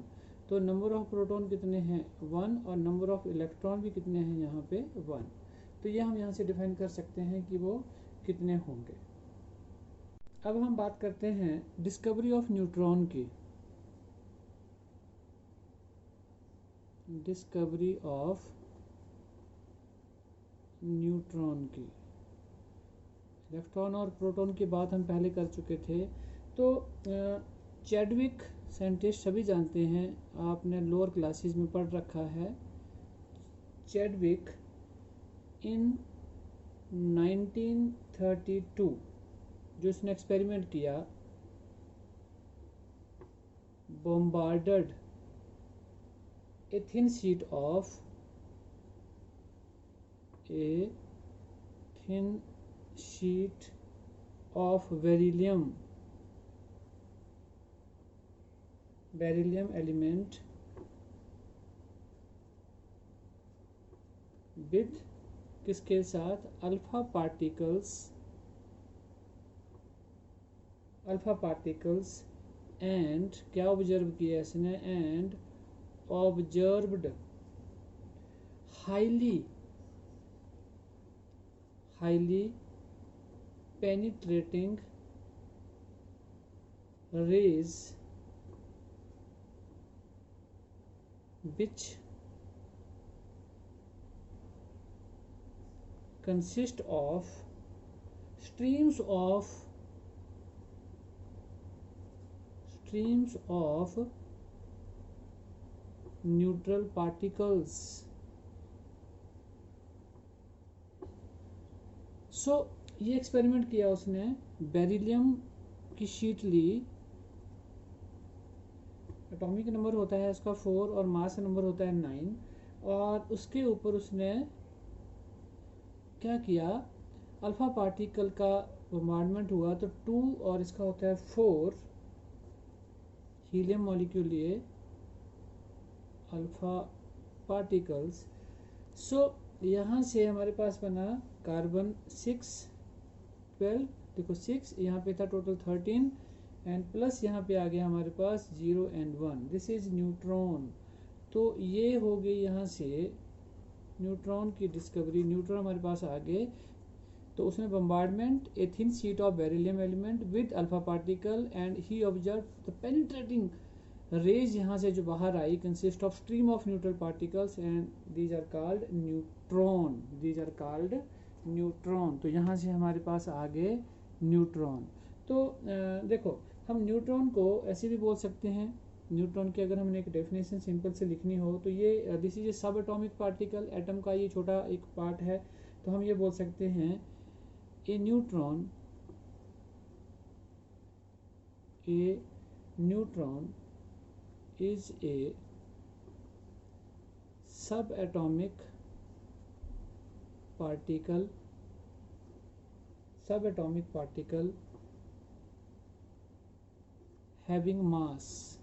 तो नंबर ऑफ प्रोटॉन कितने हैं? 1, और नंबर ऑफ इलेक्ट्रॉन भी कितने हैं यहाँ पे? 1। तो ये हम यहाँ से डिफाइन कर सकते हैं कि वो कितने होंगे। अब हम बात करते हैं डिस्कवरी ऑफ न्यूट्रॉन की। डिस्कवरी ऑफ न्यूट्रॉन की, इलेक्ट्रॉन और प्रोटॉन की बात हम पहले कर चुके थे। तो चैडविक साइंटिस्ट सभी जानते हैं, आपने लोअर क्लासेस में पढ़ रखा है। चैडविक इन 1932 जो इसने एक्सपेरिमेंट किया, bombarded a thin sheet of beryllium element with किसके साथ? अल्फा पार्टिकल्स एंड क्या ऑब्जर्व किया इसने? And observed highly penetrating rays which consist of streams of neutral particles. So ये एक्सपेरिमेंट किया उसने, बेरिलियम की शीट ली, एटॉमिक नंबर होता है उसका 4 और मास नंबर होता है 9, और उसके ऊपर उसने क्या किया? अल्फा पार्टिकल का बॉम्बार्डमेंट हुआ, तो 2 और इसका होता है 4 हीलियम मॉलिक्यूल लिए अल्फा पार्टिकल्स। सो यहाँ से हमारे पास बना कार्बन 6, 12, देखो 6 यहाँ पे था, टोटल 13, एंड प्लस यहाँ पे आ गया हमारे पास 0 and 1, दिस इज न्यूट्रॉन। तो ये हो गई यहाँ से न्यूट्रॉन की डिस्कवरी। न्यूट्रॉन हमारे पास आ गए, तो उसने bombardment a thin sheet of beryllium element with alpha particle and he observe the penetrating rays, यहाँ से जो बाहर आई, consist of stream of neutral particles and these are called neutron. तो यहाँ से हमारे पास आ गए न्यूट्रॉन। तो देखो हम न्यूट्रॉन को ऐसे भी बोल सकते हैं, न्यूट्रॉन की अगर हमने एक डेफिनेशन सिंपल से लिखनी हो तो ये दिस इज ए सब एटॉमिक पार्टिकल, एटम का ये छोटा एक पार्ट है। तो हम ये बोल सकते हैं ए न्यूट्रॉन इज ए सब एटॉमिक सब एटॉमिक पार्टिकल हैविंग मास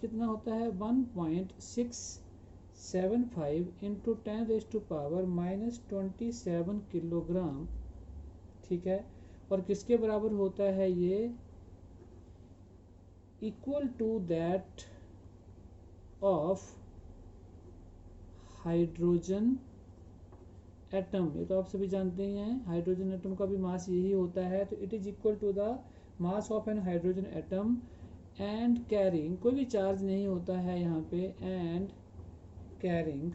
कितना होता है 1.675 इंटू 10⁻⁻⁻27 किलोग्राम, ठीक है। और किसके बराबर होता है ये, equal to that of hydrogen atom. ये तो आप सभी जानते ही हैं, हाइड्रोजन एटम का भी मास यही होता है। तो it is equal to the mass of an hydrogen atom and carrying, कोई भी चार्ज नहीं होता है यहाँ पे, and carrying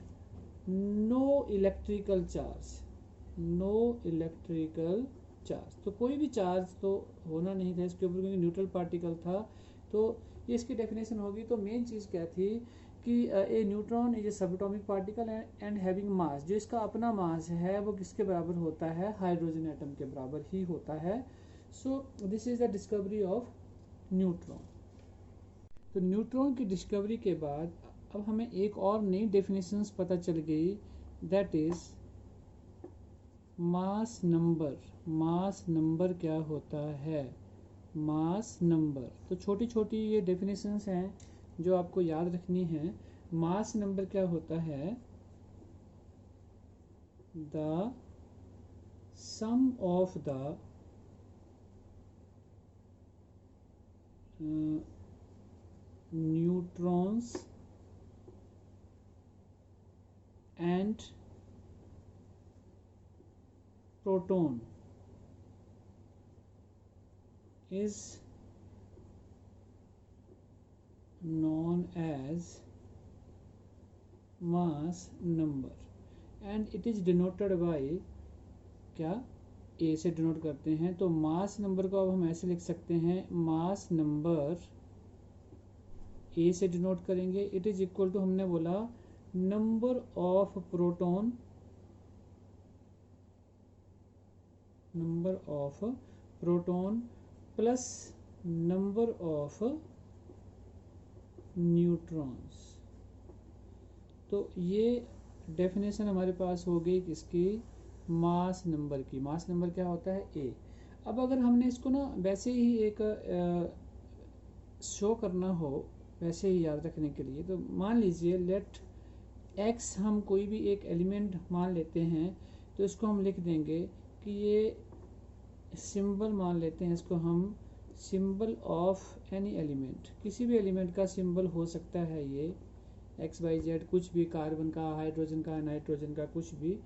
no electrical charge, तो कोई भी चार्ज तो होना नहीं था इसके ऊपर क्योंकि न्यूट्रल पार्टिकल था। तो ये इसकी डेफिनेशन होगी। तो मेन चीज़ क्या थी कि a neutron is a subatomic particle and having mass, जो इसका अपना मास है वो किसके बराबर होता है, हाइड्रोजन एटम के बराबर ही होता है। So this is the discovery of neutron. तो न्यूट्रॉन की डिस्कवरी के बाद अब हमें एक और नई डेफिनेशंस पता चल गई, दैट इज मास नंबर क्या होता है, मास नंबर। तो छोटी छोटी ये डेफिनेशंस हैं जो आपको याद रखनी है। मास नंबर क्या होता है, the sum of the neutrons and proton is known as mass number and it is denoted by क्या, ए से डिनोट करते हैं। तो मास नंबर को अब हम ऐसे लिख सकते हैं, मास नंबर ए से डिनोट करेंगे, इट इज इक्वल टू, हमने बोला number of proton plus number of neutrons. तो ये डेफिनेशन हमारे पास हो गई किसकी, मास नंबर की। मास नंबर क्या होता है, ए। अब अगर हमने इसको ना वैसे ही एक शो करना हो, वैसे ही याद रखने के लिए, तो मान लीजिए लेट एक्स, हम कोई भी एक एलिमेंट मान लेते हैं, तो इसको हम लिख देंगे कि ये सिंबल मान लेते हैं, इसको हम सिंबल ऑफ एनी एलिमेंट, किसी भी एलिमेंट का सिंबल हो सकता है ये, एक्स वाई जेड, कुछ भी, कार्बन का, हाइड्रोजन का, नाइट्रोजन का, कुछ भी।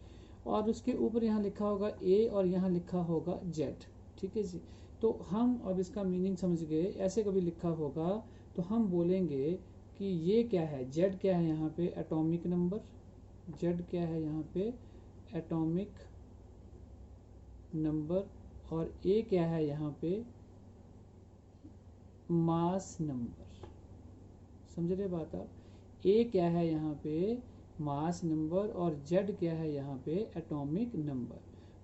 और उसके ऊपर यहाँ लिखा होगा ए और यहाँ लिखा होगा जेड, ठीक है जी। तो हम अब इसका मीनिंग समझ गए, ऐसे कभी लिखा होगा तो हम बोलेंगे कि ये क्या है, जेड क्या है यहाँ पे, एटॉमिक नंबर, जेड क्या है यहाँ पे, एटॉमिक नंबर, और ए क्या है यहाँ पे, मास नंबर। समझ रहे बात आप, ए क्या है यहाँ पे, मास नंबर, और जेड क्या है यहाँ पे, एटॉमिक नंबर,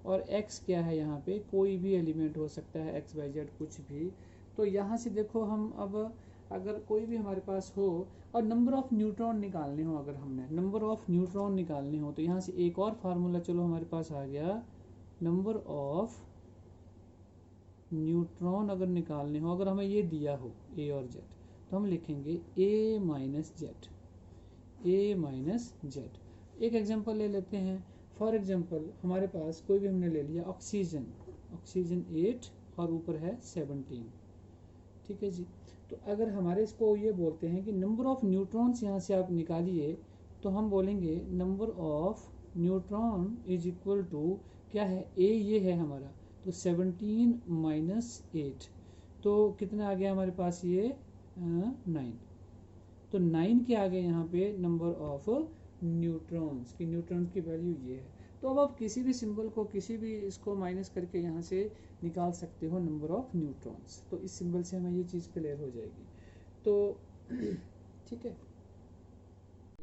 और एक्स क्या है यहाँ पे, कोई भी एलिमेंट हो सकता है, एक्स वाई जेड कुछ भी। तो यहाँ से देखो हम अब अगर कोई भी हमारे पास हो और नंबर ऑफ न्यूट्रॉन निकालने हो, अगर हमने नंबर ऑफ न्यूट्रॉन निकालने हो, तो यहाँ से एक और फार्मूला चलो हमारे पास आ गया, नंबर ऑफ न्यूट्रॉन अगर निकालने हो, अगर हमें ये दिया हो ए और जेड, तो हम लिखेंगे ए माइनस जेड। एक एग्जांपल ले लेते हैं। फॉर एग्जांपल हमारे पास कोई भी हमने ले लिया ऑक्सीजन 8 और ऊपर है 17, ठीक है जी। तो अगर हमारे इसको ये बोलते हैं कि नंबर ऑफ न्यूट्रॉन्स यहाँ से आप निकालिए, तो हम बोलेंगे number of neutron is equal to क्या है, ए ये है हमारा, तो 17 माइनस 8, तो कितना आ गया हमारे पास ये 9। तो 9 के आगे यहाँ पे नंबर ऑफ न्यूट्रॉन्स की, न्यूट्रॉन्स की वैल्यू ये है। तो अब आप किसी भी सिंबल को, किसी भी इसको माइनस करके यहाँ से निकाल सकते हो नंबर ऑफ न्यूट्रॉन्स। तो इस सिंबल से हमें ये चीज़ क्लियर हो जाएगी। तो ठीक है,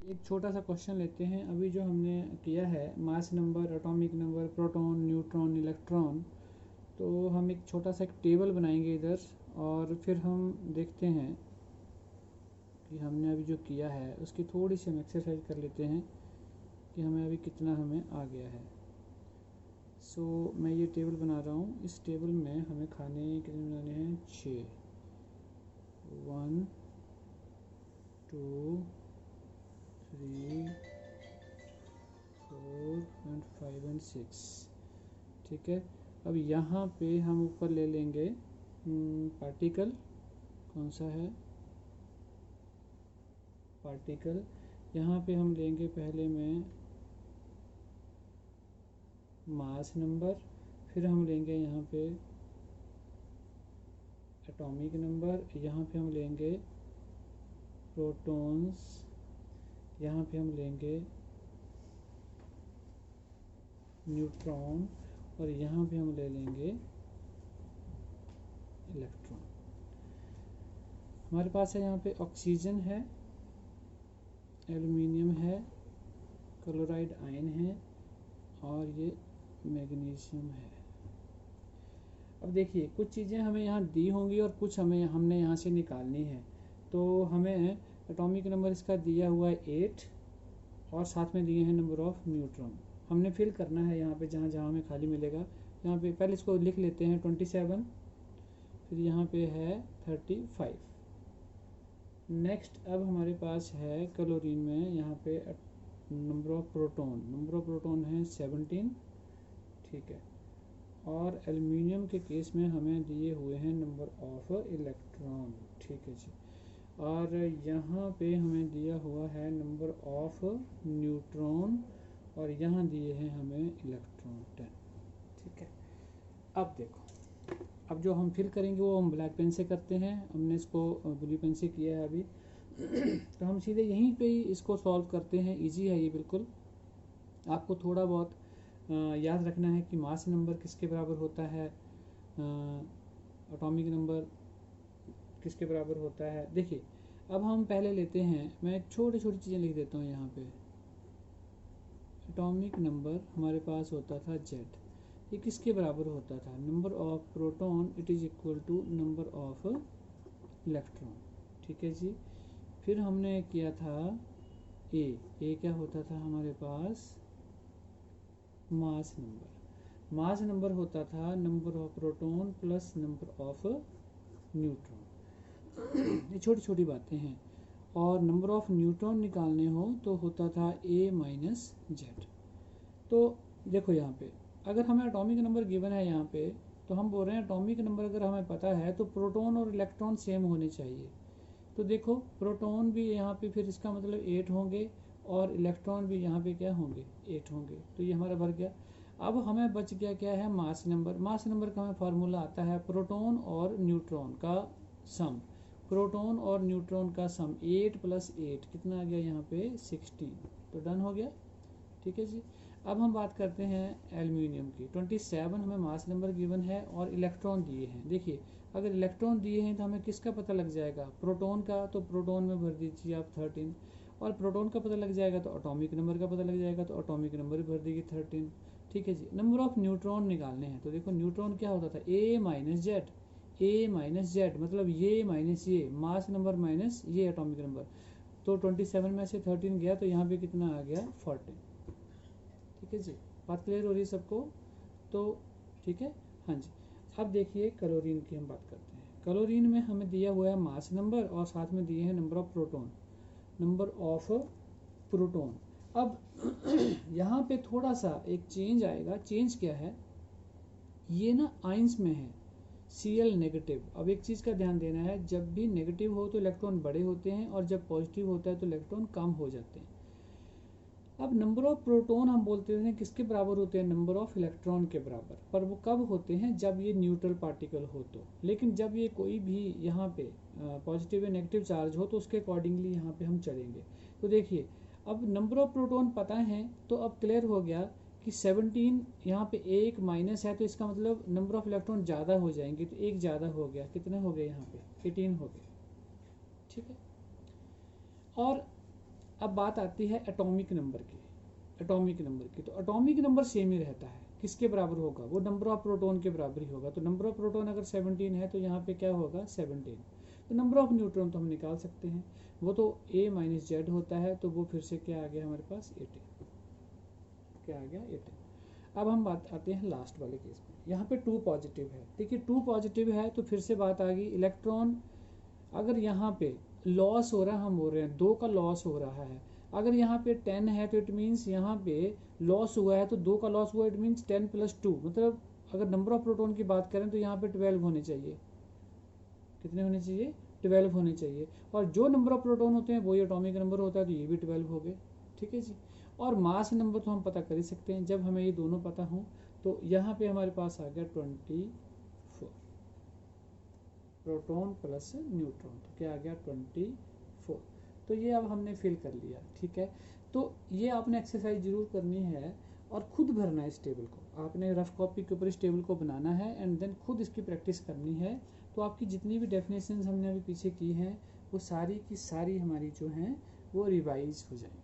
एक छोटा सा क्वेश्चन लेते हैं। अभी जो हमने किया है mass number, atomic number, proton, neutron, electron, तो हम एक छोटा सा एक टेबल बनाएंगे इधर, और फिर हम देखते हैं कि हमने अभी जो किया है उसकी थोड़ी सी हम एक्सरसाइज कर लेते हैं कि हमें अभी कितना हमें आ गया है। सो मैं ये टेबल बना रहा हूँ। इस टेबल में हमें खाने कितने बनाने हैं, 6, 1 2 3 4 एंड 5 एंड 6। ठीक है, अब यहाँ पे हम ऊपर ले लेंगे पार्टिकल। कौन सा है पार्टिकल, यहाँ पे हम लेंगे पहले में मास नंबर, फिर हम लेंगे यहाँ पे एटॉमिक नंबर, यहाँ पे हम लेंगे प्रोटॉन्स, यहाँ पे हम लेंगे न्यूट्रॉन और यहाँ पे हम ले लेंगे इलेक्ट्रॉन। हमारे पास है यहाँ पे ऑक्सीजन है, एल्युमिनियम है, क्लोराइड आयन है और ये मैग्नीशियम है। अब देखिए कुछ चीज़ें हमें यहाँ दी होंगी और कुछ हमने यहाँ से निकालनी है। तो हमें एटॉमिक नंबर इसका दिया हुआ है 8 और साथ में दिए हैं नंबर ऑफ न्यूट्रॉन। हमने फिल करना है यहाँ पे जहाँ जहाँ हमें खाली मिलेगा। यहाँ पे पहले इसको लिख लेते हैं 27, फिर यहाँ पे है 35। नेक्स्ट अब हमारे पास है क्लोरीन में यहाँ पे नंबर ऑफ प्रोटॉन है 17। ठीक है, और एल्युमिनियम के केस में हमें दिए हुए हैं नंबर ऑफ इलेक्ट्रॉन। ठीक है जी, और यहाँ पे हमें दिया हुआ है नंबर ऑफ न्यूट्रॉन और यहाँ दिए हैं हमें इलेक्ट्रॉन 10। ठीक है, अब देखो, अब जो हम फिल करेंगे वो हम ब्लैक पेन से करते हैं, हमने इसको ब्लू पेन से किया है अभी। तो हम सीधे यहीं पे ही इसको सॉल्व करते हैं। इजी है ये बिल्कुल। आपको थोड़ा बहुत याद रखना है कि मास नंबर किसके बराबर होता है, एटॉमिक नंबर किसके बराबर होता है। देखिए अब हम पहले लेते हैं, मैं छोटी छोटी चीज़ें लिख देता हूँ यहाँ पे। एटॉमिक नंबर हमारे पास होता था Z, ये किसके बराबर होता था, number of proton it is equal to number of electron. ठीक है जी, फिर हमने किया था ए क्या होता था हमारे पास, मास नंबर होता था number of proton plus number of neutron. ये छोटी छोटी बातें हैं। और नंबर ऑफ न्यूट्रॉन निकालने हो तो होता था A माइनस Z। तो देखो यहाँ पे अगर हमें एटॉमिक नंबर गिवन है यहाँ पे, तो हम बोल रहे हैं एटॉमिक नंबर अगर हमें पता है तो प्रोटॉन और इलेक्ट्रॉन सेम होने चाहिए। तो देखो प्रोटॉन भी यहाँ पे फिर इसका मतलब 8 होंगे और इलेक्ट्रॉन भी यहाँ पे क्या होंगे, 8 होंगे। तो ये हमारा भर गया। अब हमें बच गया क्या है, मास नंबर। मास नंबर का हमें फार्मूला आता है प्रोटॉन और न्यूट्रॉन का सम। प्रोटॉन और न्यूट्रॉन का सम 8 + 8 कितना आ गया यहाँ पे 16। तो डन हो गया। ठीक है जी, अब हम बात करते हैं एल्युमिनियम की। 27 हमें मास नंबर गिवन है और इलेक्ट्रॉन दिए हैं। देखिए अगर इलेक्ट्रॉन दिए हैं तो हमें किसका पता लग जाएगा, प्रोटॉन का। तो प्रोटॉन में भर दीजिए आप 13, और प्रोटॉन का पता लग जाएगा तो एटॉमिक नंबर का पता लग जाएगा, तो एटॉमिक नंबर भर दीजिए 13। ठीक है जी, नंबर ऑफ न्यूट्रॉन निकालने हैं। तो देखो न्यूट्रॉन क्या होता था, A माइनस जेड, मतलब ये माइनस ये, मास नंबर माइनस ये एटॉमिक नंबर। तो 27 में से 13 गया तो यहाँ पे कितना आ गया 14। ठीक है जी, बात क्लियर हो रही है सबको। तो ठीक है, हाँ जी। अब देखिए क्लोरीन की हम बात करते हैं। क्लोरीन में हमें दिया हुआ है मास नंबर और साथ में दिए हैं नंबर ऑफ प्रोटॉन। अब यहाँ पे थोड़ा सा एक चेंज आएगा। चेंज क्या है, ये ना आइंस में है, Cl नेगेटिव। अब एक चीज़ का ध्यान देना है, जब भी नेगेटिव हो तो इलेक्ट्रॉन बड़े होते हैं और जब पॉजिटिव होता है तो इलेक्ट्रॉन कम हो जाते हैं। अब नंबर ऑफ प्रोटॉन हम बोलते हैं किसके बराबर होते हैं, नंबर ऑफ इलेक्ट्रॉन के बराबर। पर वो कब होते हैं, जब ये न्यूट्रल पार्टिकल हो तो। लेकिन जब ये कोई भी यहाँ पे पॉजिटिव या नेगेटिव चार्ज हो तो उसके अकॉर्डिंगली यहाँ पे हम चलेंगे। तो देखिए अब नंबर ऑफ प्रोटॉन पता है तो अब क्लियर हो गया कि 17 यहाँ पे एक माइनस है तो इसका मतलब नंबर ऑफ इलेक्ट्रॉन ज़्यादा हो जाएंगे। तो एक ज़्यादा हो गया, कितने हो गए यहाँ पे 18 हो गए। ठीक है, और अब बात आती है एटॉमिक नंबर की। तो एटॉमिक नंबर सेम ही रहता है, किसके बराबर होगा, वो नंबर ऑफ प्रोटॉन के बराबर ही होगा। तो नंबर ऑफ प्रोटॉन अगर 17 है तो यहाँ पे क्या होगा 17। तो नंबर ऑफ न्यूट्रॉन तो हम निकाल सकते हैं, वो तो A माइनस जेड होता है। तो वो फिर से क्या आ गया हमारे पास 18, क्या आ गया 18। अब हम बात आते हैं लास्ट वाले केस में। यहाँ पे 2 पॉजिटिव है। देखिए 2 पॉजिटिव है तो फिर से बात आ गई, इलेक्ट्रॉन अगर यहाँ पे लॉस हो रहा है, हम बोल रहे हैं 2 का लॉस हो रहा है। अगर यहाँ पे 10 है तो इट मीन्स यहाँ पे लॉस हुआ है, तो 2 का लॉस हुआ, इट मीन्स 10 + 2, मतलब अगर नंबर ऑफ प्रोटॉन की बात करें तो यहाँ पे 12 होने चाहिए। कितने होने चाहिए? 12 होने चाहिए। और जो नंबर ऑफ प्रोटॉन होते हैं वही एटॉमिक नंबर होता है, तो ये भी 12 हो गए। ठीक है जी। और मास नंबर तो हम पता कर ही सकते हैं जब हमें ये दोनों पता हों। तो यहाँ पे हमारे पास आ गया 24 प्रोटॉन प्लस न्यूट्रॉन, तो क्या आ गया 24। तो ये अब हमने फिल कर लिया। ठीक है, तो ये आपने एक्सरसाइज जरूर करनी है और खुद भरना है इस टेबल को। आपने रफ कॉपी के ऊपर इस टेबल को बनाना है एंड देन खुद इसकी प्रैक्टिस करनी है। तो आपकी जितनी भी डेफिनेशंस हमने अभी पीछे की हैं वो सारी की सारी हमारी जो हैं वो रिवाइज हो जाएंगी।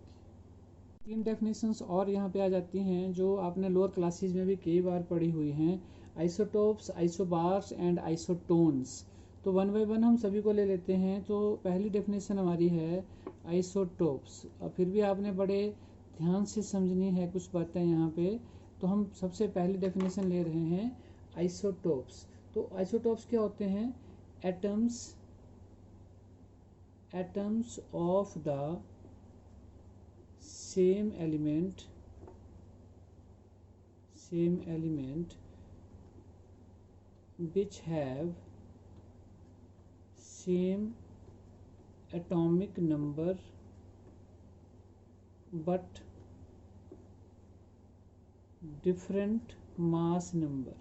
3 डेफिनेशंस और यहाँ पे आ जाती हैं जो आपने लोअर क्लासेज में भी कई बार पढ़ी हुई हैं, आइसोटोप्स, आइसोबार्स एंड आइसोटोन्स। तो 1 बाय 1 हम सभी को ले लेते हैं। तो पहली डेफिनेशन हमारी है आइसोटोप्स, और फिर भी आपने बड़े ध्यान से समझनी है कुछ बातें यहाँ पे। तो हम सबसे पहली डेफिनेशन ले रहे हैं आइसोटोप्स। तो आइसोटोप्स क्या होते हैं? Atoms of the same element which have same atomic number but different mass number।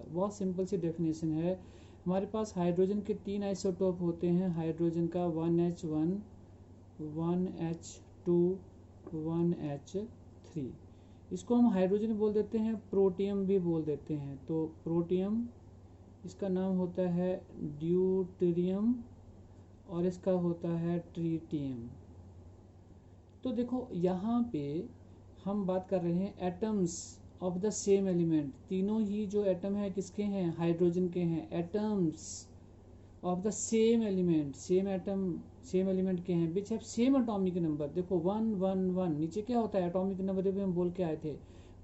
बहुत सिंपल सी डेफिनेशन है। हमारे पास हाइड्रोजन के 3 आइसोटोप होते हैं। हाइड्रोजन का 1H1, 1H2, 1H3। इसको हम हाइड्रोजन बोल देते हैं, प्रोटियम भी बोल देते हैं। तो प्रोटियम, इसका नाम होता है ड्यूटेरियम, और इसका होता है ट्रीटियम। तो देखो यहाँ पे हम बात कर रहे हैं atoms of the same element. तीनों ही जो एटम है किसके हैं? हाइड्रोजन के हैं। Atoms of the same element, same element के हैं, which have same atomic number. देखो 1 1 1, नीचे क्या होता है? एटॉमिक नंबर भी हम बोल के आए थे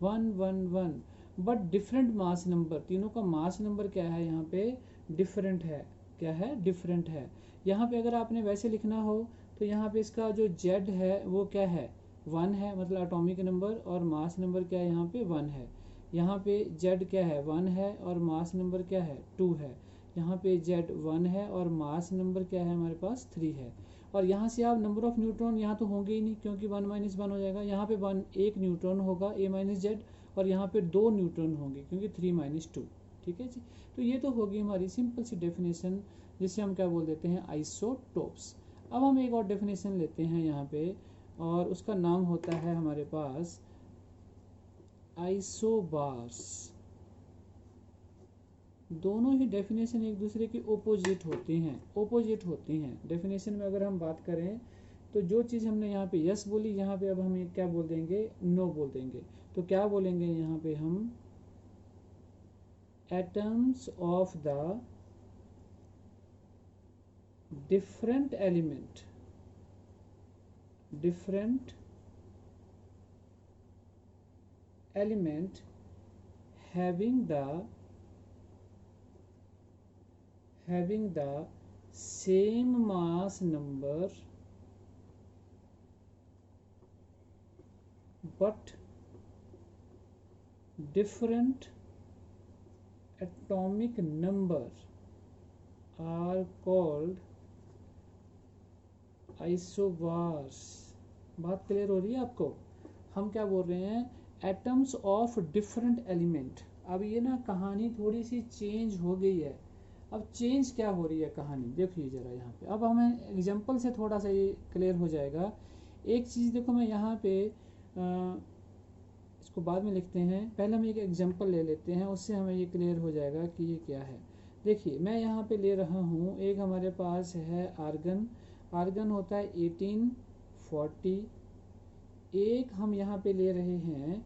1 1 1, बट डिफरेंट मास नंबर। तीनों का मास नंबर क्या है? यहाँ पे डिफरेंट है। क्या है? डिफरेंट है। यहाँ पे अगर आपने वैसे लिखना हो तो यहाँ पे इसका जो Z है वो क्या है? 1 है, मतलब एटॉमिक नंबर, और मास नंबर क्या है? यहाँ पे 1 है। यहाँ पे Z क्या है? 1 है, और मास नंबर क्या है? 2 है। यहाँ पे Z 1 है और मास नंबर क्या है? हमारे पास 3 है। और यहाँ से आप नंबर ऑफ न्यूट्रॉन यहाँ तो होंगे ही नहीं, क्योंकि 1 - 1 हो जाएगा। यहाँ पे 1 न्यूट्रॉन होगा A - Z, और यहाँ पे 2 न्यूट्रॉन होंगे क्योंकि 3 - 2। ठीक है जी। तो ये तो होगी हमारी सिंपल सी डेफिनेशन, जिसे हम क्या बोल देते हैं? आइसोटोप्स। अब हम एक और डेफिनेशन लेते हैं यहाँ पे, और उसका नाम होता है हमारे पास आइसोबार्स। दोनों ही डेफिनेशन एक दूसरे की ओपोजिट होती हैं। डेफिनेशन में अगर हम बात करें तो जो चीज़ हमने यहाँ पे यस बोली, यहाँ पे अब हम क्या बोल देंगे? नो बोल देंगे। तो क्या बोलेंगे यहाँ पे हम? Atoms of the different element having the same mass number but different atomic number are called isobars. बात क्लियर हो रही है आपको? हम क्या बोल रहे हैं? Atoms of different element. अब ये ना कहानी थोड़ी सी चेंज हो गई है। अब चेंज क्या हो रही है कहानी, देखिए जरा यहाँ पे। अब हमें एग्जांपल से थोड़ा सा ये क्लियर हो जाएगा। एक चीज़ देखो, मैं यहाँ पे इसको बाद में लिखते हैं, पहले हम एक एग्जांपल ले लेते हैं, उससे हमें ये क्लियर हो जाएगा कि ये क्या है। देखिए मैं यहाँ पे ले रहा हूँ, एक हमारे पास है आर्गन होता है 1840। एक हम यहाँ पे ले रहे हैं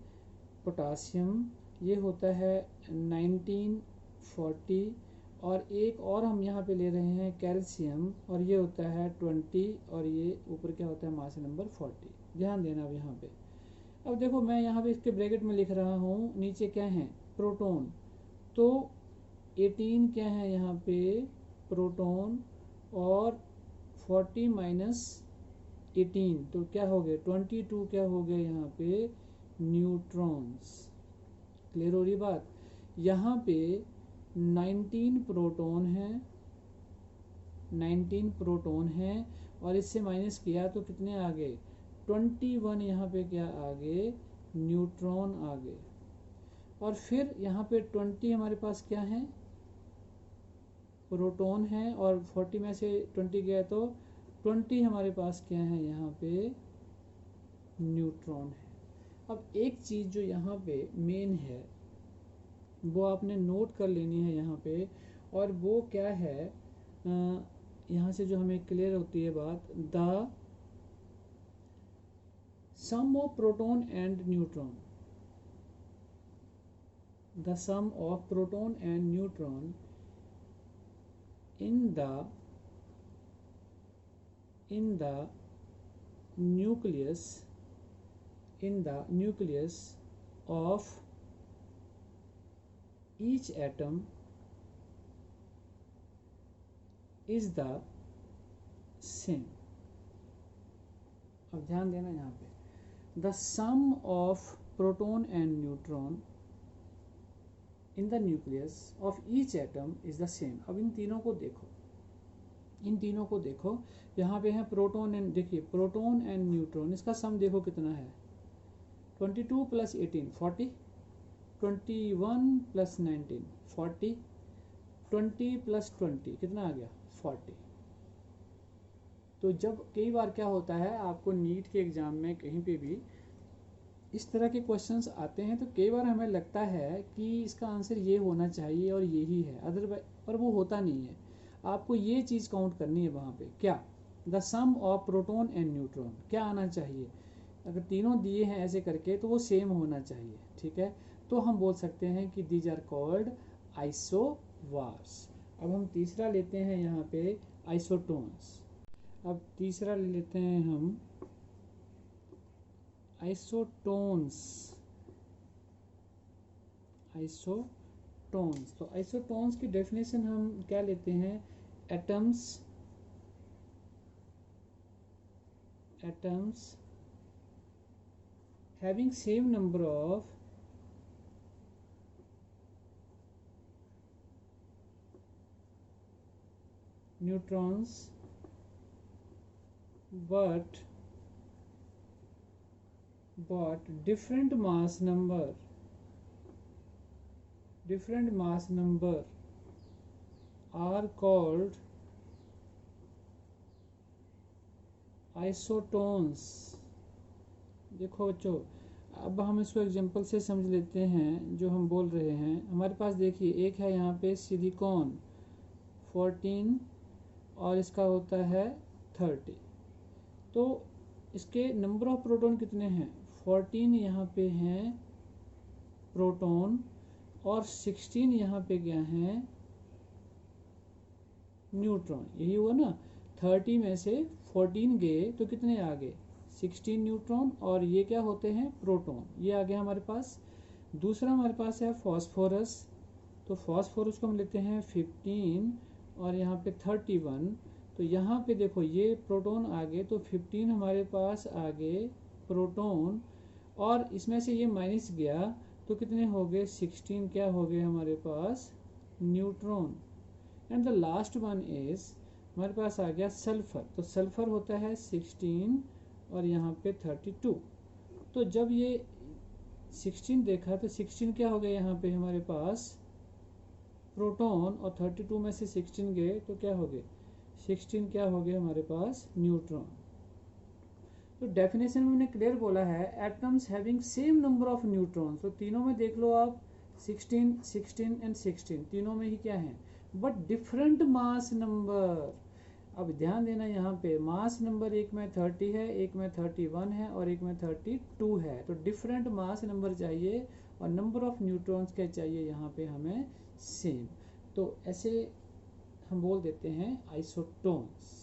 पोटासियम, ये होता है 1940। और एक और हम यहाँ पे ले रहे हैं कैल्शियम, और ये होता है 20, और ये ऊपर क्या होता है मास नंबर 40। ध्यान देना अब यहाँ पे। अब देखो मैं यहाँ पे इसके ब्रैकेट में लिख रहा हूँ, नीचे क्या है प्रोटॉन, तो 18 क्या है यहाँ पे प्रोटॉन, और 40 माइनस 18 तो क्या हो गया 22 क्या हो गया यहाँ पे न्यूट्रॉन्स। क्लियर हो रही बात। यहाँ पे 19 प्रोटॉन है, 19 प्रोटॉन है, और इससे माइनस किया तो कितने आ गए 21 यहाँ पे क्या आ गए न्यूट्रॉन आ गए। और फिर यहाँ पे 20 हमारे पास क्या है प्रोटॉन है, और 40 में से 20 गया तो 20 हमारे पास क्या है यहाँ पे न्यूट्रॉन है। अब एक चीज़ जो यहाँ पे मेन है वो आपने नोट कर लेनी है यहाँ पे, और वो क्या है यहाँ से जो हमें क्लियर होती है बात, the sum of proton and neutron, the sum of proton and neutron in the nucleus of each atom is the same। अब ध्यान देना यहाँ पे, the sum of proton and neutron in the nucleus of each atom is the same। अब इन तीनों को देखो, यहाँ पे है प्रोटॉन एंड, देखिए प्रोटॉन एंड न्यूट्रॉन, इसका सम देखो कितना है 22 प्लस 18 40, 21 प्लस 19 40, 20 प्लस 20 कितना आ गया 40। तो जब कई बार क्या होता है आपको नीट के एग्जाम में कहीं पे भी इस तरह के क्वेश्चंस आते हैं, तो कई बार हमें लगता है कि इसका आंसर ये होना चाहिए और यही है, अदरवाइज पर वो होता नहीं है। आपको ये चीज़ काउंट करनी है वहाँ पे, क्या the sum of proton and neutron क्या आना चाहिए। अगर तीनों दिए हैं ऐसे करके तो वो सेम होना चाहिए, ठीक है। तो हम बोल सकते हैं कि दीज आर कॉल्ड आइसोवार्स। अब हम तीसरा लेते हैं यहाँ पे आइसोटोन्स। अब तीसरा ले लेते हैं हम आइसोटोन्स। तो आइसोटोन्स की डेफिनेशन हम क्या लेते हैं, atoms having same number of neutrons but different mass number are called isotones. देखो बच्चों, अब हम इसको एग्जांपल से समझ लेते हैं जो हम बोल रहे हैं। हमारे पास देखिए एक है यहाँ पे सिलिकॉन 14 और इसका होता है 30, तो इसके नंबर ऑफ प्रोटॉन कितने हैं 14 यहाँ पे हैं प्रोटॉन, और 16 यहाँ पे क्या हैं न्यूट्रॉन। यही हुआ ना, 30 में से 14 गए तो कितने आ गए 16 न्यूट्रॉन, और ये क्या होते हैं प्रोटॉन, ये आ गया हमारे पास। दूसरा हमारे पास है फॉस्फोरस, तो फॉस्फोरस को हम लेते हैं 15 और यहाँ पे 31, तो यहाँ पे देखो ये प्रोटॉन आ गए तो 15 हमारे पास आ गए प्रोटॉन, और इसमें से ये माइनस गया तो कितने हो गए 16 क्या हो गए हमारे पास neutron. And the last one is हमारे पास आ गया सल्फर, तो सल्फर होता है 16 और यहाँ पे 32। तो जब ये 16 देखा तो 16 क्या हो गया यहाँ पे हमारे पास प्रोटॉन, और 32 में से 16 गए तो क्या हो गए 16 क्या हो गए हमारे पास न्यूट्रॉन। तो डेफिनेशन में मैंने क्लियर बोला है atoms having same number of neutron, तो तीनों में देख लो आप 16, 16 एंड 16 तीनों में ही क्या है बट डिफरेंट मास नंबर। अब ध्यान देना यहाँ पे मास नंबर एक में 30 है, एक में 31 है और एक में 32 है, तो डिफरेंट मास नंबर चाहिए और नंबर ऑफ न्यूट्रॉन्स क्या चाहिए यहाँ पे हमें सेम। तो ऐसे हम बोल देते हैं आइसोटोन्स।